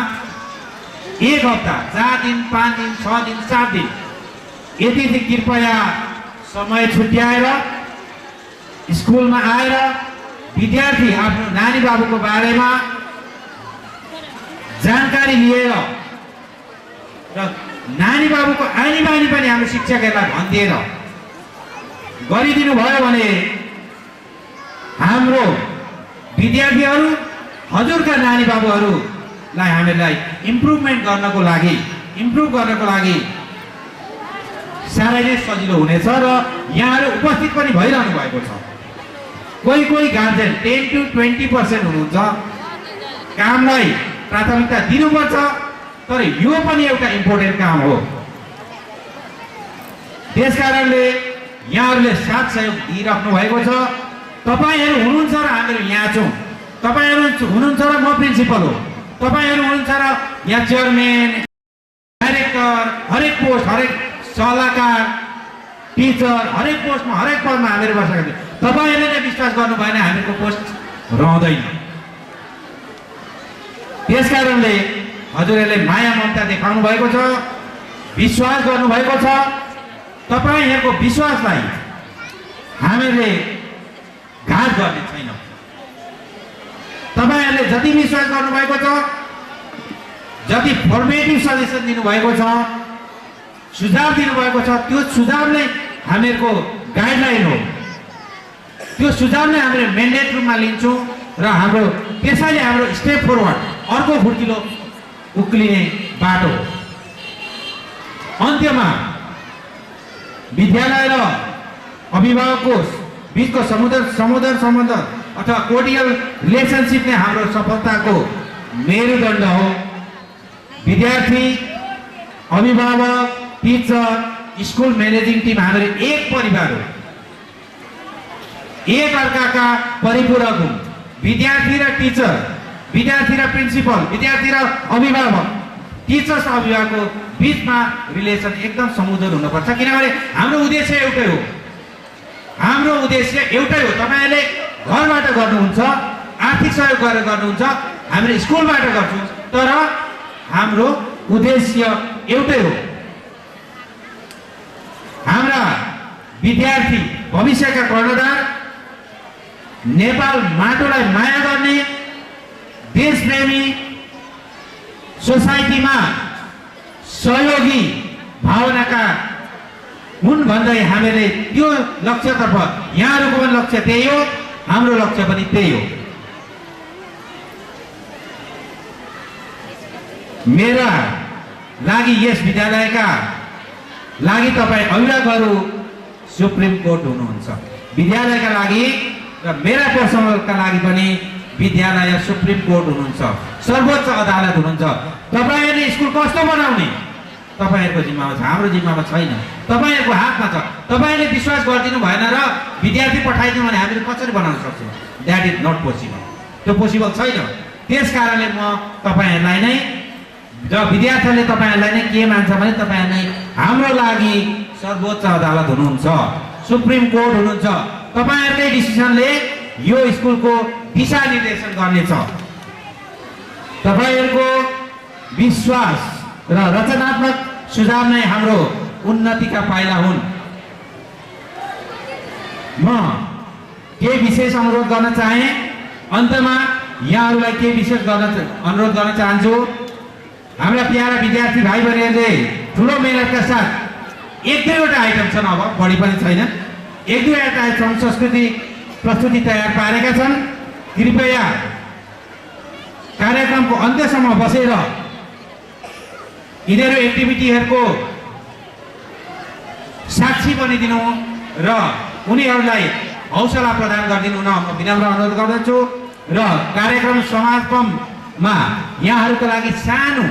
1 हप्ता, 4 दिन, 5 दिन, 6 दिन, 7 दिन यति कृपया समय छुट्याएर स्कुलमा आएर विद्यार्थी आफ्नो नानी बाबुको बारेमा जानकारी लिएर र नानी बाबुको आनी बानी पनि हाम्रो शिक्षकहरूलाई भनिदिएर गरिदिनु भयो भने हाम्रो विद्यार्थीहरू, हजुरका नानी बाबुहरूलाई हामीलाई इम्प्रुभ गर्नको लागि साह्रै नै सजिलो हुनेछ र यहाँहरू उपस्थित पनि भइरहनु भएको छ। कोही गार्जेन 10 to 20% हुनुहुन्छ। कामलाई प्राथमिकता दिनुपर्छ, तर यो पनि एउटा इम्पोर्टेन्ट काम हो। त्यसकारणले यहाँहरूले साथ सहयोग दिइराख्नु भएको छ। तपाईहरू हुनुहुन्छ र हामीहरू यहाँ छौँ। तपाईहरू हुनुहुन्छ र म प्रिन्सिपल हो। तपाईहरू हुनुहुन्छ र यहाँ चेयरम्यान, डाइरेक्टर, हरेक पोस्ट, हरेक सल्लाहकार, टिचर, हरेक पोस्टमा, हरेक पदमा हामीहरू बसेका छौँ। तपाईहरूले नै विश्वास गर्नु भएन हामीहरूको पोस्ट रहँदैन। त्यसकारणले हजुरहरूले माया ममता देखाउनु भएको छ, विश्वास गर्नुभएको छ। तपाईँहरूको विश्वासलाई हामीले घात गर्ने छैनौँ। तपाईँहरूले जति विश्वास गर्नुभएको छ, जति फर्मेटिभ सजेसन दिनुभएको छ, सुझाव दिनुभएको छ, त्यो सुझावले हामीहरूको गाइडलाइन हो। त्यो सुझावले हामीले मेन्डेट रूपमा लिन्छौँ र हाम्रो त्यसैले हाम्रो स्टेप फरवर्ड, अर्को खुड्किलो उक्लिने बाटो हो। अन्त्यमा विद्यालय र अभिभावकको बिचको सम्बन्ध अथवा कोर्डियल रिलेसनसिप नै हाम्रो सफलताको मेरुदण्ड हो। विद्यार्थी, अभिभावक, टिचर, स्कुल म्यानेजिङ टिम हाम्रो एक परिवार हो, एक अर्काका परिपूरक हुन्। विद्यार्थी र टिचर, विद्यार्थी र प्रिन्सिपल, विद्यार्थी र अभिभावक, टिचर्स अभिभावकको बिचमा रिलेसन एकदम समुद्र हुनुपर्छ, किनभने हाम्रो उद्देश्य एउटै हो। हाम्रो उद्देश्य एउटै हो। तपाईँहरूले घरबाट गर्नुहुन्छ, आर्थिक सहयोग गरेर गर्नुहुन्छ, हामीले स्कुलबाट गर्छौँ, तर हाम्रो उद्देश्य एउटै हो। हाम्रा विद्यार्थी भविष्यका कर्णधार, नेपाल माटोलाई माया गर्ने, देशप्रेमी, सोसाइटीमा सहयोगी भावनाका हुन् भन्दै हामीले त्यो लक्ष्यतर्फ, यहाँहरूको पनि लक्ष्य त्यही हो, हाम्रो लक्ष्य पनि त्यही हो। मेरा लागि यस विद्यालयका लागि तपाईँ अभिभावकहरू सुप्रिम कोर्ट हुनुहुन्छ। विद्यालयका लागि र मेरा पर्सनलका लागि पनि विद्यालय सुप्रिम कोर्ट हुनुहुन्छ, सर्वोच्च अदालत हुनुहुन्छ। तपाईँहरूले स्कुल कस्तो बनाउने तपाईँहरूको जिम्मामा छ, हाम्रो जिम्मामा छैन, तपाईँहरूको हातमा छ। तपाईँले विश्वास गरिदिनु भएन र विद्यार्थी पठाइदिनु भने हामीले कसरी बनाउन सक्छौँ? That is not possible. त्यो पोसिबल छैन। त्यस कारणले म तपाईँहरूलाई नै र विद्यार्थीहरूले तपाईँहरूलाई नै के मान्छ भने तपाईँहरूलाई हाम्रो लागि सर्वोच्च अदालत हुनुहुन्छ, सुप्रिम कोर्ट हुनुहुन्छ। तपाईँहरूकै डिसिसनले यो स्कुलको दिशा निर्देशन गर्नेछ। तपाईँहरूको विश्वास र रचनात्मक सुझाव नै हाम्रो उन्नतिका पाइला हुन्। म के विशेष अनुरोध गर्न चाहे, अन्तमा यहाँहरूलाई के विशेष अनुरोध गर्न चाहन्छु। हाम्रा प्यारा विद्यार्थी भाइ बहिनीहरूले ठुलो मेहनतका साथ एक दुईवटा आइटम छन्, अब बढी पनि छैन, एक दुईवटा आइटम संस्कृति प्रस्तुति तयार पारेका छन्। कृपया कार्यक्रमको अन्त्यसम्म बसेर यिनीहरू एक्टिभिटीहरूको साक्षी बनिदिनु र उनीहरूलाई हौसला प्रदान गरिदिनु हुन म विनम्र अनुरोध गर्दछु। र कार्यक्रम समापनमा यहाँहरूको लागि सानो,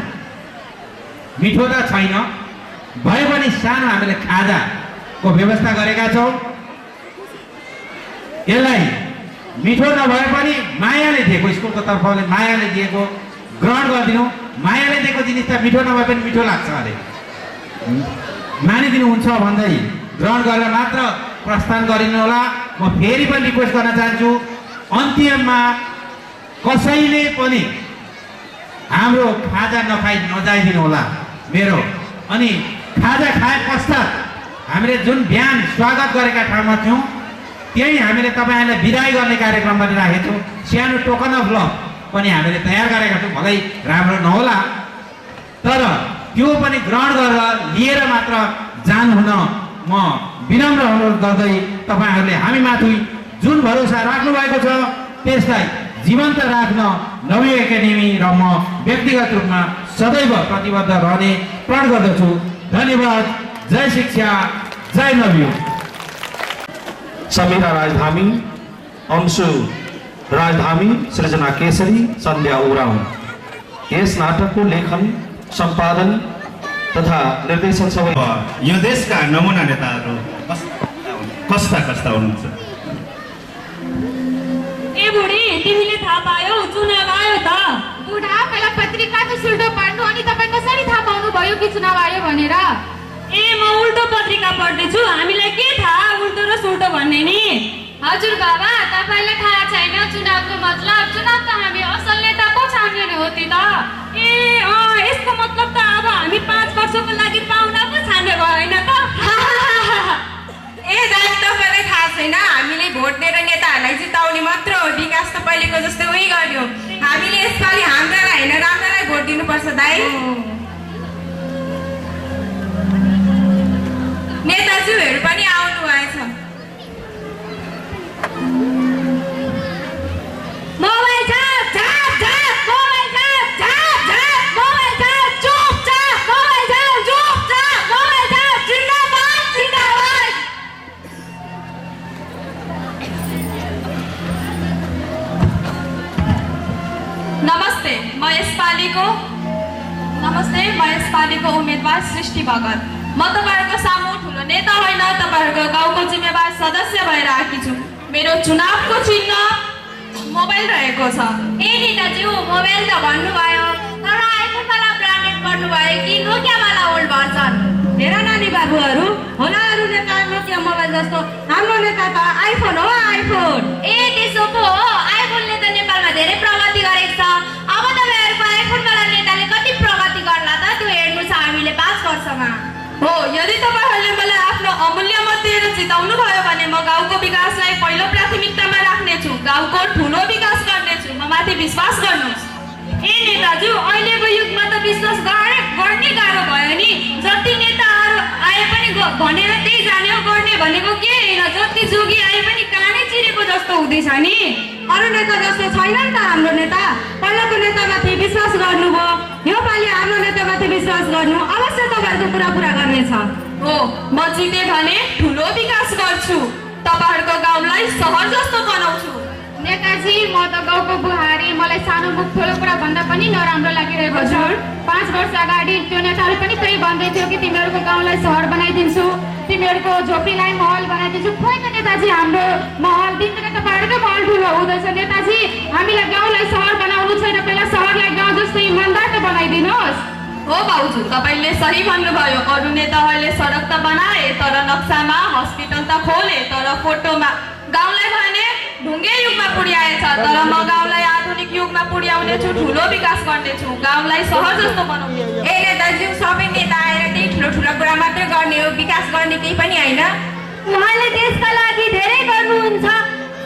मिठो त छैन भए पनि सानो हामीले खाजाको व्यवस्था गरेका छौँ। यसलाई मिठो नभए पनि मायाले दिएको, स्कुलको तर्फले मायाले दिएको ग्रहण गरिदिनु। मायाले दिएको जिनिस त मिठो नभए पनि मिठो लाग्छ अरे, मानिदिनुहुन्छ भन्दै ग्रहण गरेर मात्र प्रस्थान गरिनु होला। म फेरि पनि रिक्वेस्ट गर्न चाहन्छु, अन्त्यमा कसैले पनि हाम्रो खाजा नखाइ नजाइदिनु होला मेरो। अनि खाजा खाए पश्चात हामीले जुन बिहान स्वागत गरेका ठाउँमा थियौँ, त्यही हामीले तपाईँहरूलाई बिदाई गर्ने कार्यक्रम पनि राखेको छौँ। सानो टोकन अफ लभ पनि हामीले तयार गरेका छौँ, भलै राम्रो नहोला, तर त्यो पनि ग्रहण गरेर लिएर मात्र जानुहुन म विनम्र अनुरोध गर्दै तपाईँहरूले हामीमाथि जुन भरोसा राख्नु भएको छ त्यसलाई जीवन्त राख्न नवी एकाडेमी र म व्यक्तिगत रूपमा सदैव प्रतिबद्ध रहने प्रण गर्दछु। धन्यवाद। जय शिक्षा, जय नवयुग। समीरा राजधामी, अंशु राजधामी, सृजना केसरी, सन्ध्या उराउँ। यस नाटकको लेखन, सम्पादन तथा निर्देशन सबै यो देशका नमुना नेताहरू कस्ता कस्ता हुनुहुन्छ? ए बुढी, तिमीले थाहा पायौ चुनाव आयो त? बुढा, पहिला पत्रिका त सुल्टो पाड्नु, अनि तपाईँ कसरी थाहा पाउनु भयो कि चुनाव आयो भनेर? ए म उल्टो पत्रिका पढ्दैछु, हामीलाई के थाहा उल्टो र सुल्टो भन्ने नि? हजुर बाबा, तपाईँलाई थाहा छैन चुनावको मतलब? चुनाव त हामी असल नेता पो छान्ने हो त। पर्छ दाइ। नेताज्यूहरू पनि आउनु भएछ। मोबाइल छाप छाप छाप मोबाइल छाप छाप छाप मोबाइल छाप चुपचाप मोबाइल छाप चुपचाप मोबाइल छाप जिन्दाबाद जिन्दाबाद। नमस्ते म यसपालिको उम्मेदवार सृष्टि भगत। म तपाईहरुको सामु ठुलो नेता होइन, तपाईहरुको गाउँको जिम्मेवार सदस्य भएर आएकी छु। मेरो चुनावको चिन्ह मोबाइल रहेको छ। ए नेताज्यू मोबाइल त भन्नुभयो, तर आइफोन वाला ब्रान्डेड गर्नुभयो कि नोकिया वाला ओल्ड भर्जन? हेर नानी बाबुहरू, होला अरू नेता नोकिया मोबाइल जस्तो, हाम्रो नेता त आइफोन हो आइफोन। ए त्यसो पो हो, आइफोनले त नेपालमा धेरै प्रगति गरेको छ। अब तपाईहरुको आइफोन वाला नेताले कति प्रगति गर्ला त त्यो हेर्नु छ हामीले 5 वर्षमा। हो, यदि तपाईहरुले मलाई आफ्नो अमूल्य मत दिएर जिताउनु भयो भने म गाउँको विकासलाई पहिलो प्राथमिकतामा राख्नेछु, गाउँको ठुलो विकास गर्नेछु। म माथि विश्वास गर्नुस्। ए नेताज्यू, अहिलेको युगमा त विश्वास गर्ने गाह्रो भयो नि। जति नेताहरू आए पनि भनेर त्यही जाने हो, गर्ने भनेको के होइन। जति जोगी आए पनि कानै चिरेको जस्तो हुँदैछ नि। अरू नेता जस्तो छैन नि त हाम्रो नेता। पहिलाको नेतामाथि विश्वास गर्नुभयो, योपालि हाम्रो नेतामाथि विश्वास गर्नु, अवश्य तपाईँहरूको कुरा पुरा गर्नेछ। हो, म जिते भने ठुलो विकास गर्छु, तपाईँहरूको गाउँलाई सहर जस्तो बनाउँछु। नेताजी, म त गाउँको बुहारी, मलाई सानो मुख ठुलो कुरा भन्दा पनि नराम्रो लागिरहेको छ। 5 वर्ष अगाडि त्यो नेताले पनि त्यही भन्दै थियो कि तिमीहरूको गाउँलाई सहर बनाइदिन्छु, तिमीहरूको झोपडीलाई महल बनाइदिन्छु। खोइ त नेताजी, हाम्रो महल दिनदिनै तपाईँहरूकै महल ठुलो हुँदैछ। नेताजी, हामीलाई गाउँलाई सहर बनाउनु छैन, पहिला सहरलाई गाउँ जस्तो इमानदार त बनाइदिनुहोस्। हो भाउजू, तपाईँले सही भन्नुभयो। अरू नेताहरूले सडक त बनाए, तर नक्सामा हस्पिटल त खोले, तर फोटोमा गाउँलाई भने ढुङ्गे युगमा पुर्याएछ। तर म गाउँलाई आधुनिक युगमा पुर्याउने छु, ठुलो विकास गर्नेछु, गाउँलाई सहर जस्तो बनाउने। ए नेताजी, सबै नेता आएर त्यही ठुलो ठुलो कुरा मात्रै गर्ने हो, विकास गर्ने केही पनि होइन। उहाँले देशका लागि धेरै गर्नुहुन्छ,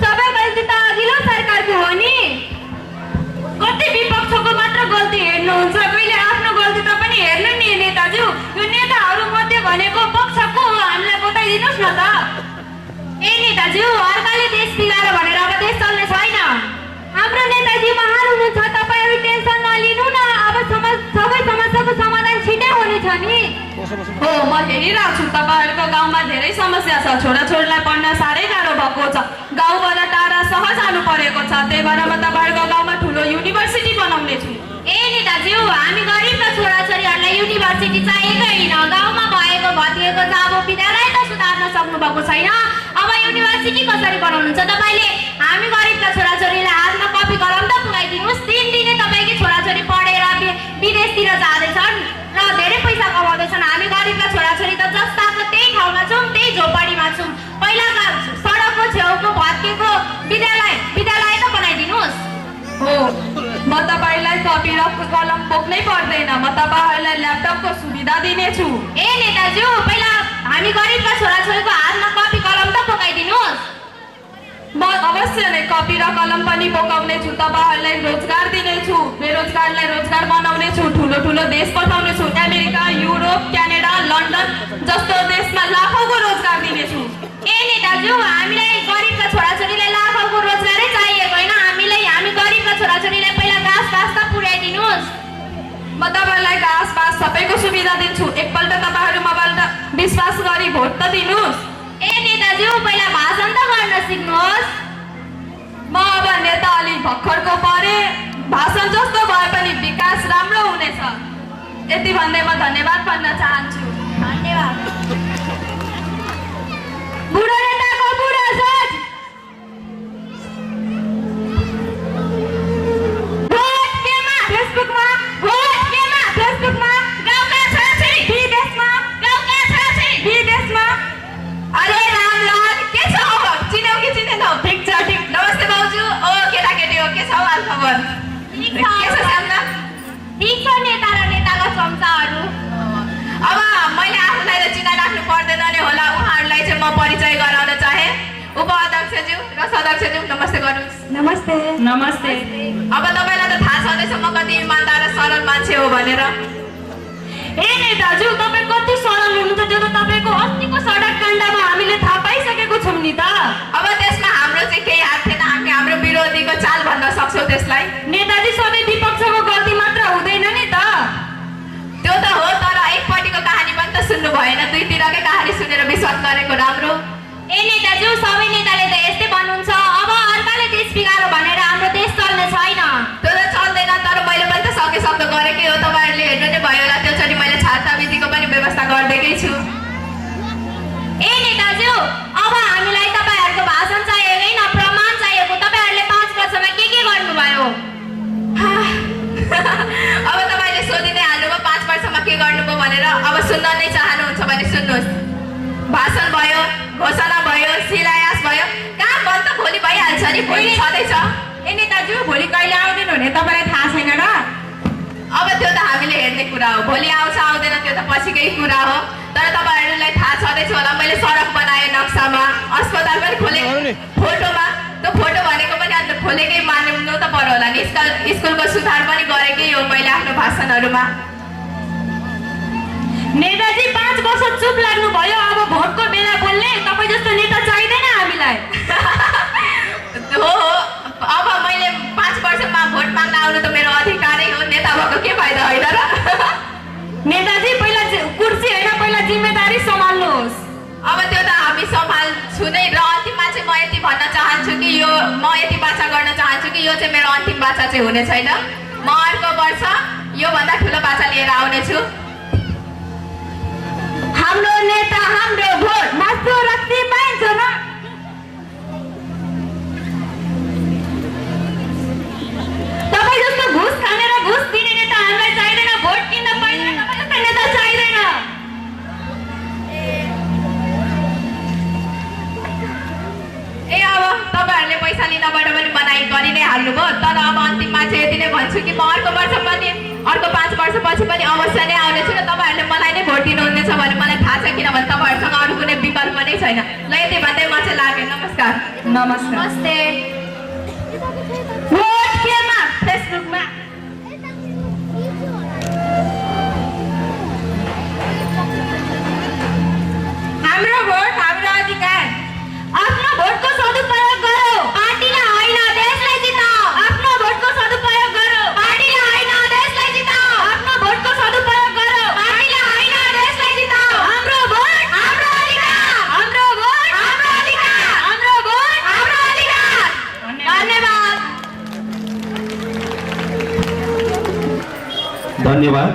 सबै गल्ती त अघिल्लो सरकारको हो नि। कति विपक्षको मात्र गल्ती हेर्नुहुन्छ, कहिले आफ्नो गल्ती त पनि हेर्नु नि नेताज्यू। यो नेताहरू मध्ये भनेको पक्षको हो, हामीलाई बताइदिनुहोस् न त। ए नेताज्यू, अर्काले देश बिगार भनेर अब देश चल्ने छैन। हाम्रो नेताजी महान हुनुहुन्छ, तपाईँहरू टेन्सन नलिनु न। अब सबै समस्याको समाधान छिटै हुनेछ नि। हो, म हेरिरहेको छु तपाईँहरूको गाउँमा धेरै समस्या छ। छोराछोरीलाई पढ्न साह्रै गाह्रो भएको छ, गाउँबाट टाढा सहर जानु परेको छ। त्यही भएर म तपाईँहरूको गाउँमा ठुलो युनिभर्सिटी बनाउने छु। ए नेताज्यू, हामी गरिबका छोराछोरीहरूलाई युनिभर्सिटी चाहिएको होइन, गाउँमा भएको भत्किएको छ। अब विद्यालय त सुधार्न सक्नु भएको छैन, अब युनिभर्सिटी कसरी बनाउनुहुन्छ तपाईँले? हामी गरिबका छोराछोरीलाई हातमा कपी कलम त पुगाइदिनुहोस्। 3 दिने तपाईँकी छोराछोरी पढेर विदेशतिर जाँदैछन् र धेरै पैसा कमाउँदैछन्। हामी गरिबका छोराछोरी त जस्ताको त्यही ठाउँमा छौँ, त्यही झोपडीमा छौँ। पहिला सडकको छेउको भत्केको विद्यालय त बनाइदिनुहोस्। हो, म तपाईँलाई कपी र कलम बोक्नै पर्दैन, म तपाईँहरूलाई ल्यापटपको सुविधा दिनेछु। ए नेताज्यू, पहिला हामी गरिबका छोराछोरीको हातमा कपी कलम त बोकाइदिनुहोस्। म अवश्य नै कपी र कलम पनि बोकाउने छु, तपाईँहरूलाई रोजगार दिनेछु, बेरोजगारलाई रोजगार बनाउने छु, ठुलो ठुलो देश पठाउने छु। अमेरिका, युरोप, क्यानाडा, लन्डन जस्तो देशमा लाखौँको रोजगार दिनेछु। ए नेताज्यू, हामीलाई गरिबका छोराछोरीलाई लाखौँको रोजगारै चाहिएको होइन, हामी गरिबका छोराछोरीलाई पहिला घाँस त पुर्याइदिनुहोस्। म तपाईँलाई घाँस बाँस सबैको सुविधा दिन्छु। एकपल्ट तपाईँहरू मबाट विश्वास गरी भोट त दिनुहोस्। ए नेताज्यू, पहिला भाषण त गर्न सिक्नुहोस्। म अब नेता अलि भर्खरको परे, भाषण जस्तो भए पनि विकास राम्रो हुनेछ। यति भन्दै म धन्यवाद भन्न चाहन्छु। धन्यवाद। बुढो नेताको बुढो सोच। फेसबुकमा गाउँका छोराछोरी विदेशमा, गाउँका छोराछोरी विदेशमा। अरे रामलाल, के छ हो? चिन्यौ कि चिनेनौ? ठिक छ, ठिक। नमस्ते भाउजू। ओ केटाकेटी हो, के छ हाल खबर? के छ सामना? ठिक छ नेता र नेताका चम्चाहरू। अब मैले आफूलाई त चिनाइराख्नु पर्दैन नि होला, उहाँहरूलाई चाहिँ म परिचय गराउन चाहे। उपाध्यक्षज्यू र सदस्यज्यू नमस्ते गर्नुहोस्। नमस्ते। नमस्ते। अब तपाईँलाई त थाहा छ सधैँसम्म कति इमान्दार र सरल मान्छे हो भनेर। ए नेताजी तपाईँ कति सरल हुनुहुन्छ त्यो त तपाईँको अस्तिको सडक काण्डमा हामीले थाहा पाइसकेको छौँ नि त। अब त्यसमा हाम्रो चाहिँ केही हात थिएन, हामी हाम्रो विरोधीको चाल भन्न सक्छौँ त्यसलाई। नेताजी सधैँ विपक्षको गल्ती मात्र हुँदैन नि त। त्यो त हो, तर एकपट्टिको कहानी पनि त सुन्नु भएन, दुईतिरकै कहानी सुनेर विश्वास गरेको राम्रो। ए नेताजी सबै नेताले त यस्तै भन्नुहुन्छ, अब अर्काले देश बिगारो भनेर हाम्रो देश चल्ने छैन। त्यो त चल्दैन, तर मैले पनि त सकेसक्दो गरेकै हो। तपाईँहरूले हेर्नु नै भयो होला, त्योचोटि मैले छात्रवृत्तिको पनि व्यवस्था गरिदिएकै छु। ए नेताजी अब हामीलाई तपाईँहरूको भाषण चाहिएन, प्रमाण चाहिएको। तपाईँहरूले 5 वर्षमा के गर्नुभयो? अब तपाईँले सोधिँदै हाल्नुभयो 5 वर्षमा के गर्नुभयो भनेर। अब सुन्न नै चाहनुहुन्छ भने सुन्नुहोस्। भाषण भयो, घोषणा भयो, शिलान्यास भयो, काम बन्द त भोलि भइहाल्छ नि, भोलि छँदैछ। ए नेताजी भोलि कहिले आउँदैन भने तपाईँलाई थाहा छैन र? अब त्यो त हामीले हेर्ने कुरा हो, भोलि आउँछ आउँदैन त्यो त पछिकै कुरा हो। तर तपाईँहरूलाई थाहा छँदैछ होला, मैले सडक बनाएँ नक्सामा, अस्पताल पनि खोलेँ फोटोमा। त्यो फोटो भनेको पनि अन्त खोलेकै मान्नु त पर्यो होला नि। स्कुलको सुधार पनि गरेकै हो मैले आफ्नो भाषणहरूमा। नेताजी 5 वर्ष चुप लाग्नु भयो, अब भोटको बेला बोल्ने तपाईँ जस्तो नेता चाहिँदैन हामीलाई। हो, अब मैले 5 वर्षमा भोट माग्न आउनु त मेरो अधिकारै हो, नेता भएको के फाइदा होइन र? नेताजी पहिला कुर्सी होइन, पहिला जिम्मेदारी सम्हाल्नुहोस्। अब त्यो त हामी सम्हाल्छु नै। र अन्तिममा चाहिँ म यति भन्न चाहन्छु कि म यति बाचा गर्न चाहन्छु कि यो चाहिँ मेरो अन्तिम बाचा चाहिँ हुने छैन। म अर्को वर्ष योभन्दा ठुलो बाचा लिएर आउनेछु। हाम्रो नेता हाम्रो भोट मासु रक्सी पाइन्छ न? तपाईँ जस्तो घुस खाने र घुस दिने नेता हामीलाई चाहिँदैन, भोट किन्न पाइँदैन, तपाईँ जस्तो नेता चाहिँदैन। ए अब तपाईँहरूले पैसा लिनबाट पनि बनाइ गरि नै हाल्नुभयो, तर अब अन्तिममा चाहिँ यति नै भन्छु कि म अर्को वर्ष पनि, अर्को 5 वर्षपछि पनि अवश्य नै आउनेछु र तपाईँहरूले मलाई नै भोट दिनुहुनेछ भने मलाई थाहा छ, किनभने तपाईँहरूसँग अरू कुनै विकल्प नै छैन। ल यति भन्दै म चाहिँ लागेँ। नमस्कार। नमस्ते। भोट केमा? फेसबुकमा। हाम्रो भोट हाम्रो अधिकार। आफ्नो भोटको सदुपयोग गरौ, पार्टीलाई होइन देशलाई जिताऊ। आफ्नो भोटको सदुपयोग गरौ, पार्टीलाई होइन देशलाई जिताऊ। आफ्नो भोटको सदुपयोग गरौ, पार्टीलाई होइन देशलाई जिताऊ। हाम्रो भोट हाम्रो अधिकार। हाम्रो भोट हाम्रो अधिकार। हाम्रो भोट हाम्रो अधिकार। धन्यवाद। धन्यवाद।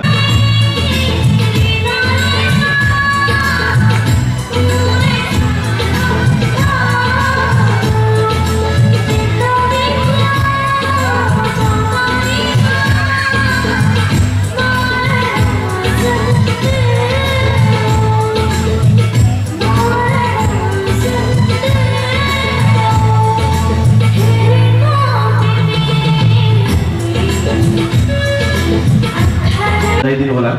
दिनु होला।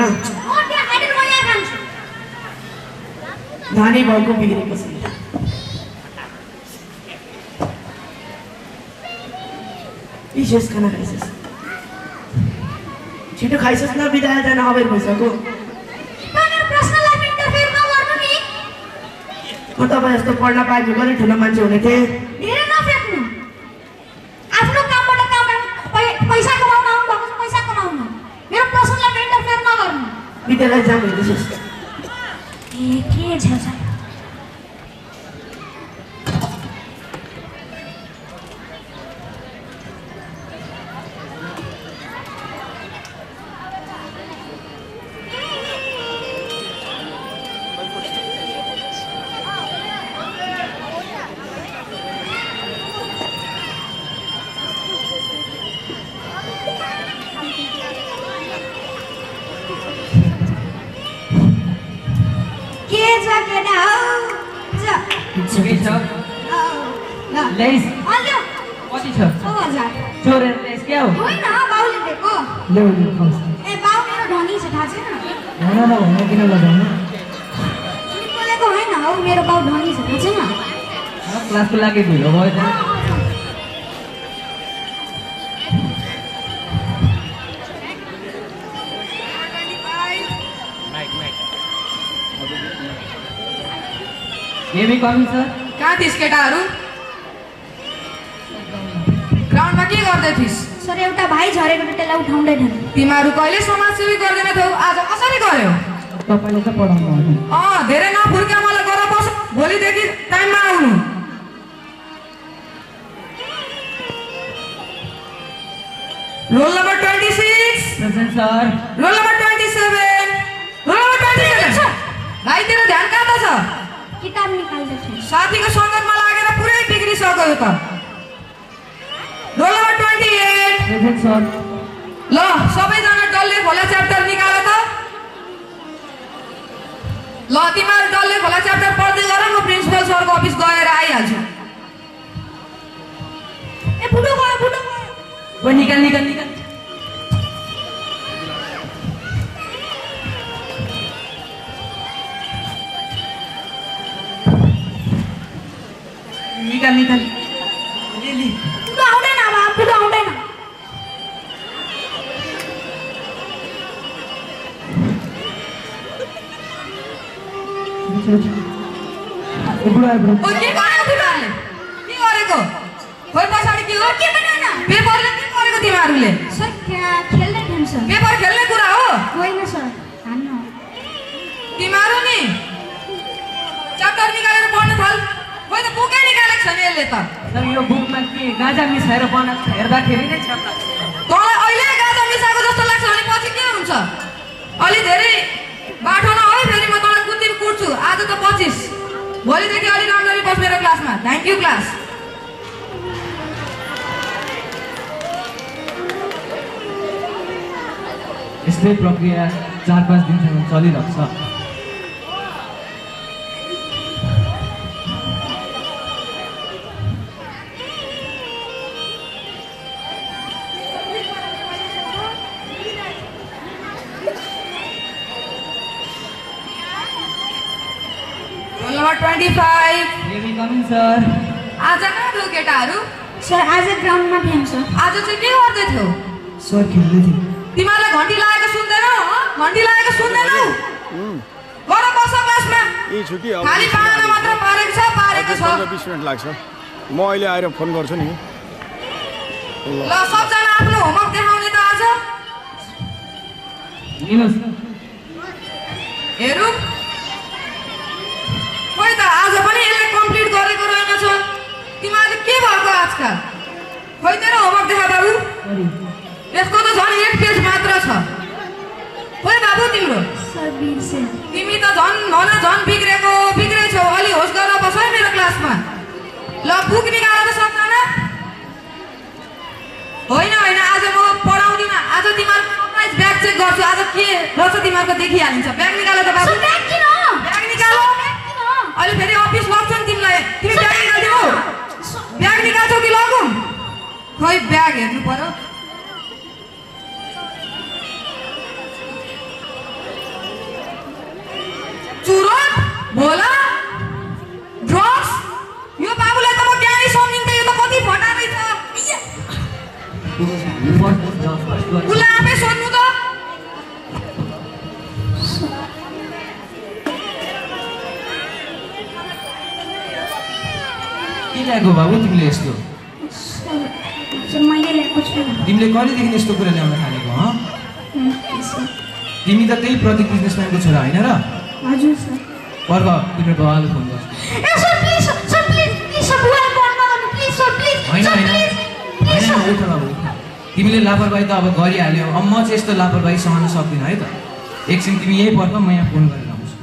खाना धनी भएको बिग्रेको छ विशेष खाना खाइसस् छिटो खाइसस् न बिदा जान अबेर भइसक्यो म तपाईँ जस्तो पढ्न पाएको गरी ठुलो मान्छे हुने थिएँ विद्यालय जानु हुँदैछ मेरो बाउ धनी छ थाहा छैन क्लासको लागि ढिलो भयो त बेबी कमिङ सर कहाँ थिइस् केटाहरू ग्राउन्डमा के गर्दै थिइस् सर एउटा भाइ झरेको त्यसलाई उठाउँदैन तिमीहरू कहिले समाजसेवी गर्दैन थियौ आज कसरी गर्यो तपाईले त पढाउनु भयो धेरै नफुर्क्या मलाई गर बस भोलिदेखि टाइममा आउनु roll number 26 present sir roll number 27 roll number 27 भाइ तेरो ध्यान कहाँ छ किताब निकाल्दैछु साथीको सङ्गतमा लागेर पुरै बिग्रिसक्यो यो त रोल नम्बर 28 प्रेजेन्ट सर ल सबैजना डल्ले खोला च्याप्टर निकाल त ल तिमीहरू डल्ले खोला च्याप्टर पढ्दै गर म प्रिन्सिपल सरको अफिस गएर आइहाल्छु ए बुढो गयो ओ निकाल निकाल निकाल निकाल निकाल बुढो आउँदैन अब बुढो आउँदैन ओ के गर्यो बुढोले के गरेको खोइ पछाडि के हो के बनाउन पेपरले के गरेको तिमीहरूले सर खेल्दै थियौँ सर पेपर खेल्ने कुरा हो होइन सर हान्न तिमीहरू नि च्याप्टर निकालेर पढ्न थाल खोइ त बुकै निकालेको छैन यसले त सर यो बुकमा के गाजा मिसाएर बनाएको छ हेर्दाखेरि नै छ्याप्टा तँलाई अहिले गाजा मिसाएको जस्तो लाग्छ भने पछि के हुन्छ अलि धेरै बाटो न है फेरि म तँलाई कुन दिन कुट्छु आज त 25 भोलिदेखि अलि राम्ररी बस मेरो क्लासमा थ्याङ्क यू क्लास यस्तै प्रक्रिया 4-5 दिनसम्म चलिरहेको छ नम्बर 25 बेबी कमिङ सर आज कहाँ थियौ केटाहरू सर आज ग्राउन्डमा थियौँ सर आज चाहिँ के गर्दै थियौ सर खेल्दै थियो तिमीहरूलाई घन्टी लागेको सुन्दैनौ घन्टी लागेको सुन्दैनौ गर बस क्लासमा खाली पाना मात्र पारेको छ 20 मिनट लाग्छ म अहिले आएर फोन गर्छु नि ल सबजना आफ्नो होमवर्क देखाउने त आज हेरौँ खोइ त आज पनि यसले कम्प्लिट गरेको रहेनछ तिमीहरूले के भएको आजकल खोइ तेरो होमवर्क देखा बाबु यसको त झन् 1 पेज मात्र छ खोइ बाबु तिम्रो सर बिर्से तिमी त झन् बिग्रेछौ अलि होस गरेर बस है मेरो क्लासमा ल बुक निकालेर सबजना होइन आज म पढाउँदिनँ आज तिमीहरूको सरप्राइज ब्याग चेक गर्छु आज के रहेछ तिमीहरूको देखिहालिन्छ ब्याग निकाल त बाबु ब्याग निकाल अहिले फेरि अफिस लाग्छ नि तिमीलाई तिमी ब्याग निकाल्दियौ ब्याग निकाल्छौ कि लगौँ खोइ ब्याग हेर्नु पर्यो चुरोट भोला ड्रग्स यो बाबुलाई त म ज्ञानी सम्झिन्थे यो त कति फटा रहेछ उसलाई आफै सोध्नु त के ल्याएको बाबु तिमीले यस्तो मैले ल्याएको छु तिमीले कहिलेदेखि यस्तो कुरा ल्याउन थालेको हँ तिमी त त्यही प्रतीक बिजनेसम्यानको छोरा होइन र हजुर सर पर्ख तिम्रो बाबाले फोन गर्छ ए sir please sir please please sir बुवा फोन गर्नु प्लिज सर प्लिज होइन सर होइन प्लिज होइन उठ बाबु तिमीले लापरवाही त अब गरिहाल्यौ अब म चाहिँ यस्तो लापरवाही सहन सक्दिनँ है त एकछिन तिमी यही पर्ख म यहाँ फोन गरेर आउँछु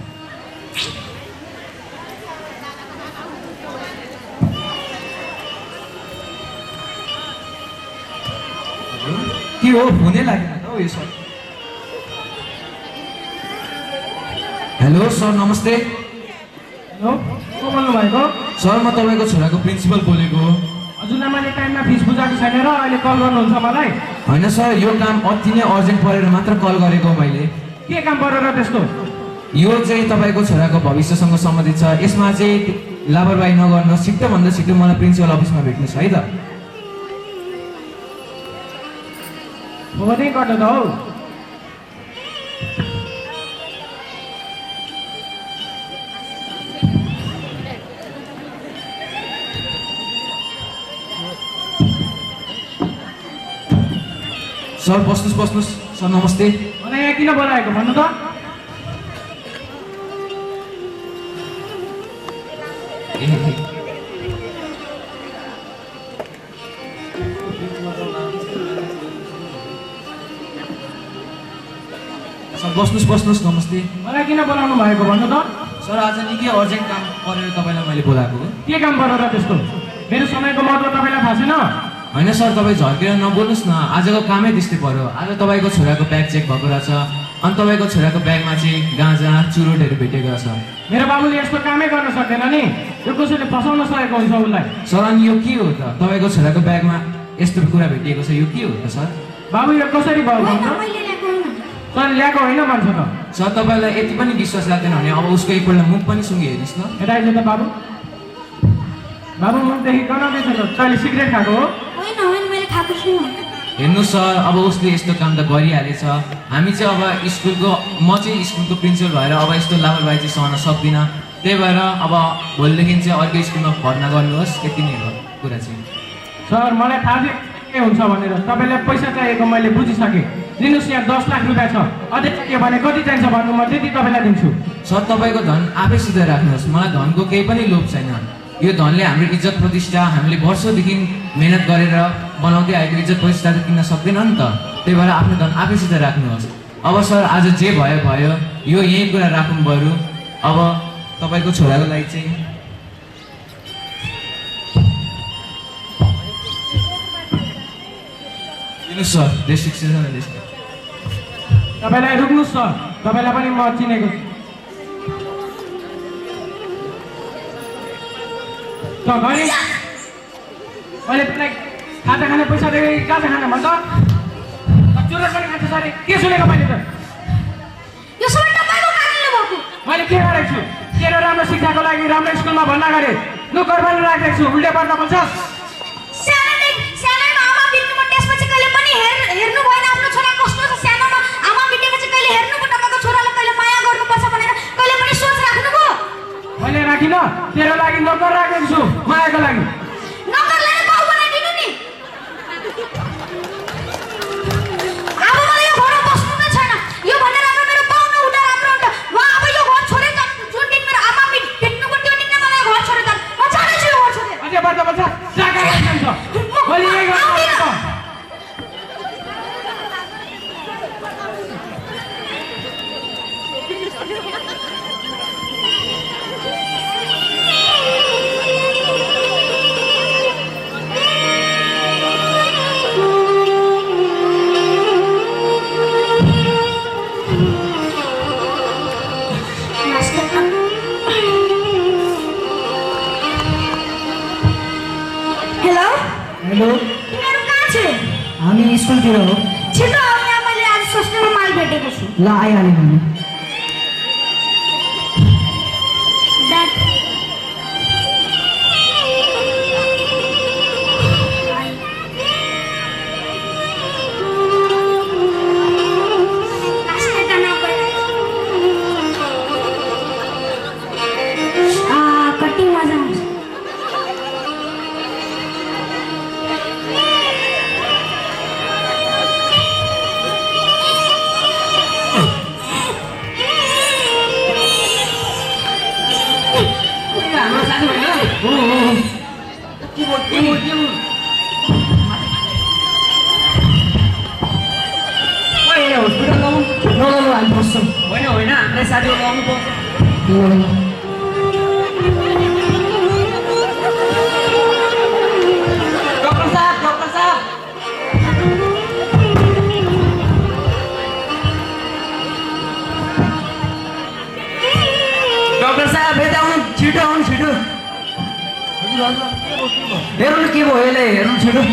के हो फोनै लागेन त हौ यो सर हेलो सर नमस्ते हेलो को बोल्नु भएको सर म तपाईँको छोराको प्रिन्सिपल बोलेको हजुरलाई मैले टाइममा फिस बुझाएको छैन र अहिले कल गर्नुहुन्छ मलाई होइन सर यो काम अति नै अर्जेन्ट परेर मात्र कल गरेको मैले के काम परेर त्यस्तो यो चाहिँ तपाईँको छोराको भविष्यसँग सम्बन्धित छ यसमा चाहिँ लापरवाही नगर्नुहोस् छिट्टोभन्दा छिट्टो मलाई प्रिन्सिपल अफिसमा भेट्नुहोस् है त हो नै गर्नु त हौ सर बस्नुहोस् सर नमस्ते मलाई यहाँ किन बोलाएको भन्नु त सर बस्नुहोस् नमस्ते मलाई किन बोलाउनु भएको भन्नु त सर आज निकै अर्जेन्ट काम परेर तपाईँलाई मैले बोलाएको के काम परेर त्यस्तो मेरो समयको महत्त्व तपाईँलाई थाहा छैन होइन सर तपाईँ झर्केर नबोल्नुहोस् न आजको कामै त्यस्तै पर्यो आज तपाईँको छोराको ब्याग चेक भएको रहेछ अनि तपाईँको छोराको ब्यागमा चाहिँ गाँजा चुरोटहरू भेटेको रहेछ मेरो बाबुले यस्तो कामै गर्न सक्दैन नि यो कसैले फसाउन सकेको हुन्छ उसलाई सर अनि यो के हो त तपाईँको छोराको ब्यागमा यस्तो कुरा भेटिएको छ यो के हो त सर बाबु यो कसरी भयो भन्नु मैले ल्याएको होइन सर ल्याएको होइन भन्छ त सर तपाईँलाई यति पनि विश्वास लाग्दैन भने अब उसको एकपल्ट मुख पनि सुँगी हेर्नुहोस् न यता आइज त बाबु बाबु मुखदेखि गनाउँदैछ त तैँले सिगरेट खाएको हो होइन होइन मैले खाएको छुइनँ हेर्नुहोस् सर अब उसले यस्तो काम त गरिहालेछ हामी चाहिँ अब स्कुलको म चाहिँ स्कुलको प्रिन्सिपल भएर अब यस्तो लापरवाही चाहिँ सहन सक्दिनँ त्यही भएर अब भोलिदेखि चाहिँ अर्को स्कुलमा भर्ना गर्नुहोस् यति नै हो कुरा चाहिँ सर मलाई थाहा थियो के हुन्छ भनेर तपाईँलाई पैसा चाहिएको मैले बुझिसकेँ लिनुहोस् यहाँ 10 लाख रुपियाँ छ अझै के भने कति चाहिन्छ भन्नु म त्यति तपाईँलाई दिन्छु सर तपाईँको धन आफैसित राख्नुहोस् मलाई धनको केही पनि लोभ छैन यो धनले हाम्रो इज्जत प्रतिष्ठा हामीले वर्षौँदेखि मेहनत गरेर बनाउँदै आएको इज्जत प्रतिष्ठा त किन्न सक्दैन नि त त्यही भएर आफ्नो धन आफैसित राख्नुहोस् अब सर आज जे भयो भयो यो यही कुरा राख्नु पऱ्यो अब तपाईँको छोराको लागि चाहिँ दिनुहोस् सर रेस्ट्रिक्सन तपाईँलाई रुक्नुहोस् सर तपाईँलाई पनि म चिनेको छु मैले तपाईँलाई खाजा खाने पैसा दिएँ गाजा खाने भन्छ चुरोट पनि खान्छ सर के सुनेको मैले त यो सबै तपाईँको कारणले भएको मैले के गरेको छु तेरो राम्रो शिक्षाको लागि राम्रो स्कुलमा भर्ना गरेँ नोकर पनि राखेको छु उल्टे पर्दा भन्छस् सानैमा आमा बित्नुमा त्यसपछि कहिले पनि हेर्नु भएन आफ्नो छोरा कस्तो छ सानोमा आमा बितेपछि कहिले हेर्नु पो तपाईँको छोरालाई कहिले माया गर्नुपर्छ भनेर कहिले पनि सोच राख्नुभयो मैले राखिनँ तेरो लागि नोकर राखेको छु मायाको लागि नोकरलाई बाउ बनाइदिनु नि अब मलाई यो घरमा बस्नु नै छैन यो भन्ने राम्रो मेरो बाउ नहुँदा राम्रो हुन्छ म अब यो घर छोडेर जान्छु जुन दिन मेरो आमा भेट्नुको त्यो दिन नै मलाई घर छोडेर जान्छु म जाँदैछु यो घर छोडेर अझै बच्चा जागा जान्छ भोलि यही गर्नु हेलो हेलो तिमीहरू कहाँ छौ हामी स्कुलतिर हो छिटो आऊ यहाँ मैले आज सस्तोमा माल भेटेको छु ल आइहाल्यो हामी हामी बस्छौँ होइन होइन हामीलाई साथीहरू आउनुपर्छ डक्टर साहब डक्टर साहब यता आउनु छिटो हेर्नु न के भयो यसलाई हेर्नु छिटो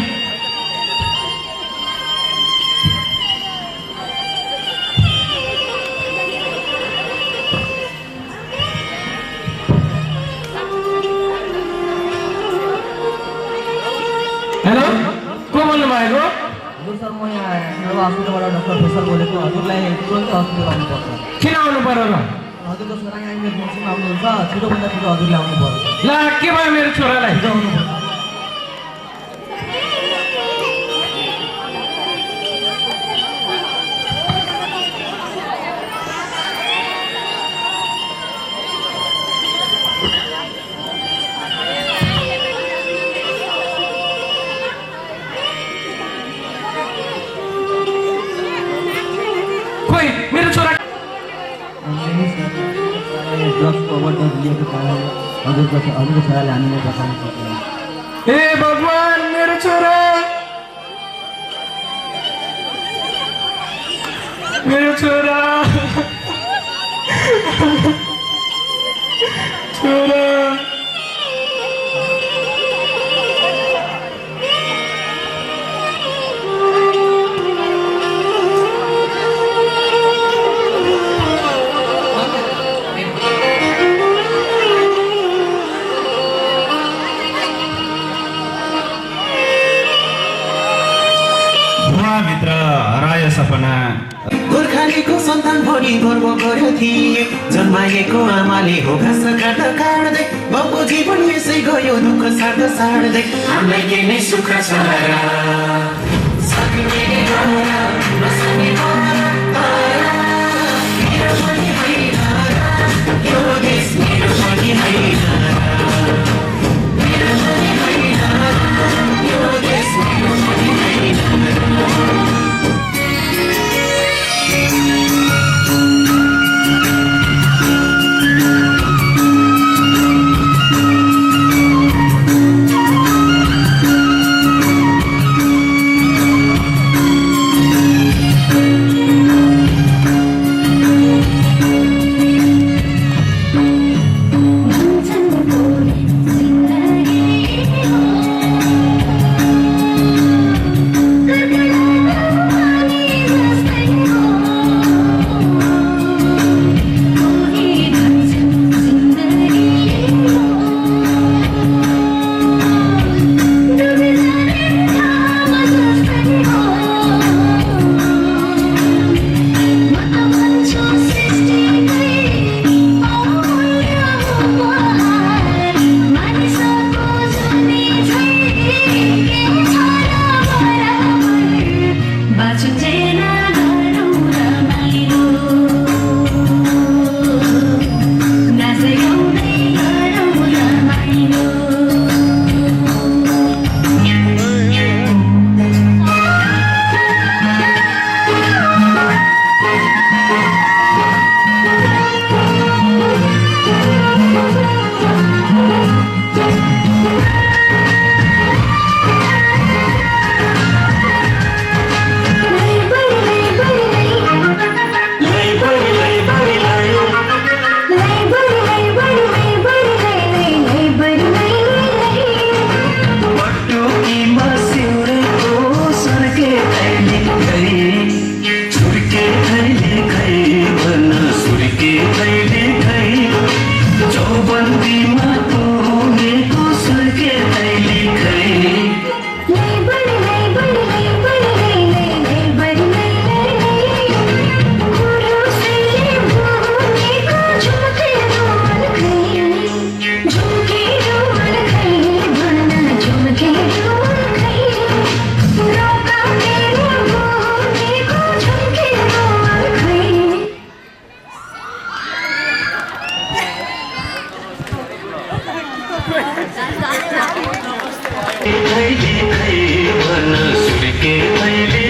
हेलो को बोल्नु भएको हजुर सर म यहाँ सेवा हस्पिटलबाट डक्टर फैसल बोलेको हजुरलाई तुरन्तै हस्पिटल आउनुपर्छ किन आउनु पर्यो र हजुरको छोरा यहाँ इमर्जेन्सीमा आउनुहुन्छ छिटोभन्दा छिटो हजुरले आउनु पर्छ ला के भयो मेरो छोरालाई छिटो आउनुपर्छ खोइ मेरो छोरा ड्रग्सको ओभरडोज लिएको कारण हजुरको छोराले हामीले बचाउन सक्दैन हे भगवान मेरो छोरा छोरा भित्र हरायो सपना गोर्खालीको सन्तान भनी गर्व गर्यो थिए जन्माएको आमाले हो घाँस काट्दा काट्दै बाबुजी पनि यसै गयो दुःख साट्दा साट्दै हामीलाई के नै सुख छ र सक्ने गरा नसक्ने मेरो पनि होइन यो देश मेरो पनि होइन मेरो पनि होइन यो देश मेरो पनि होइन खैले खै भन सुर्के खैले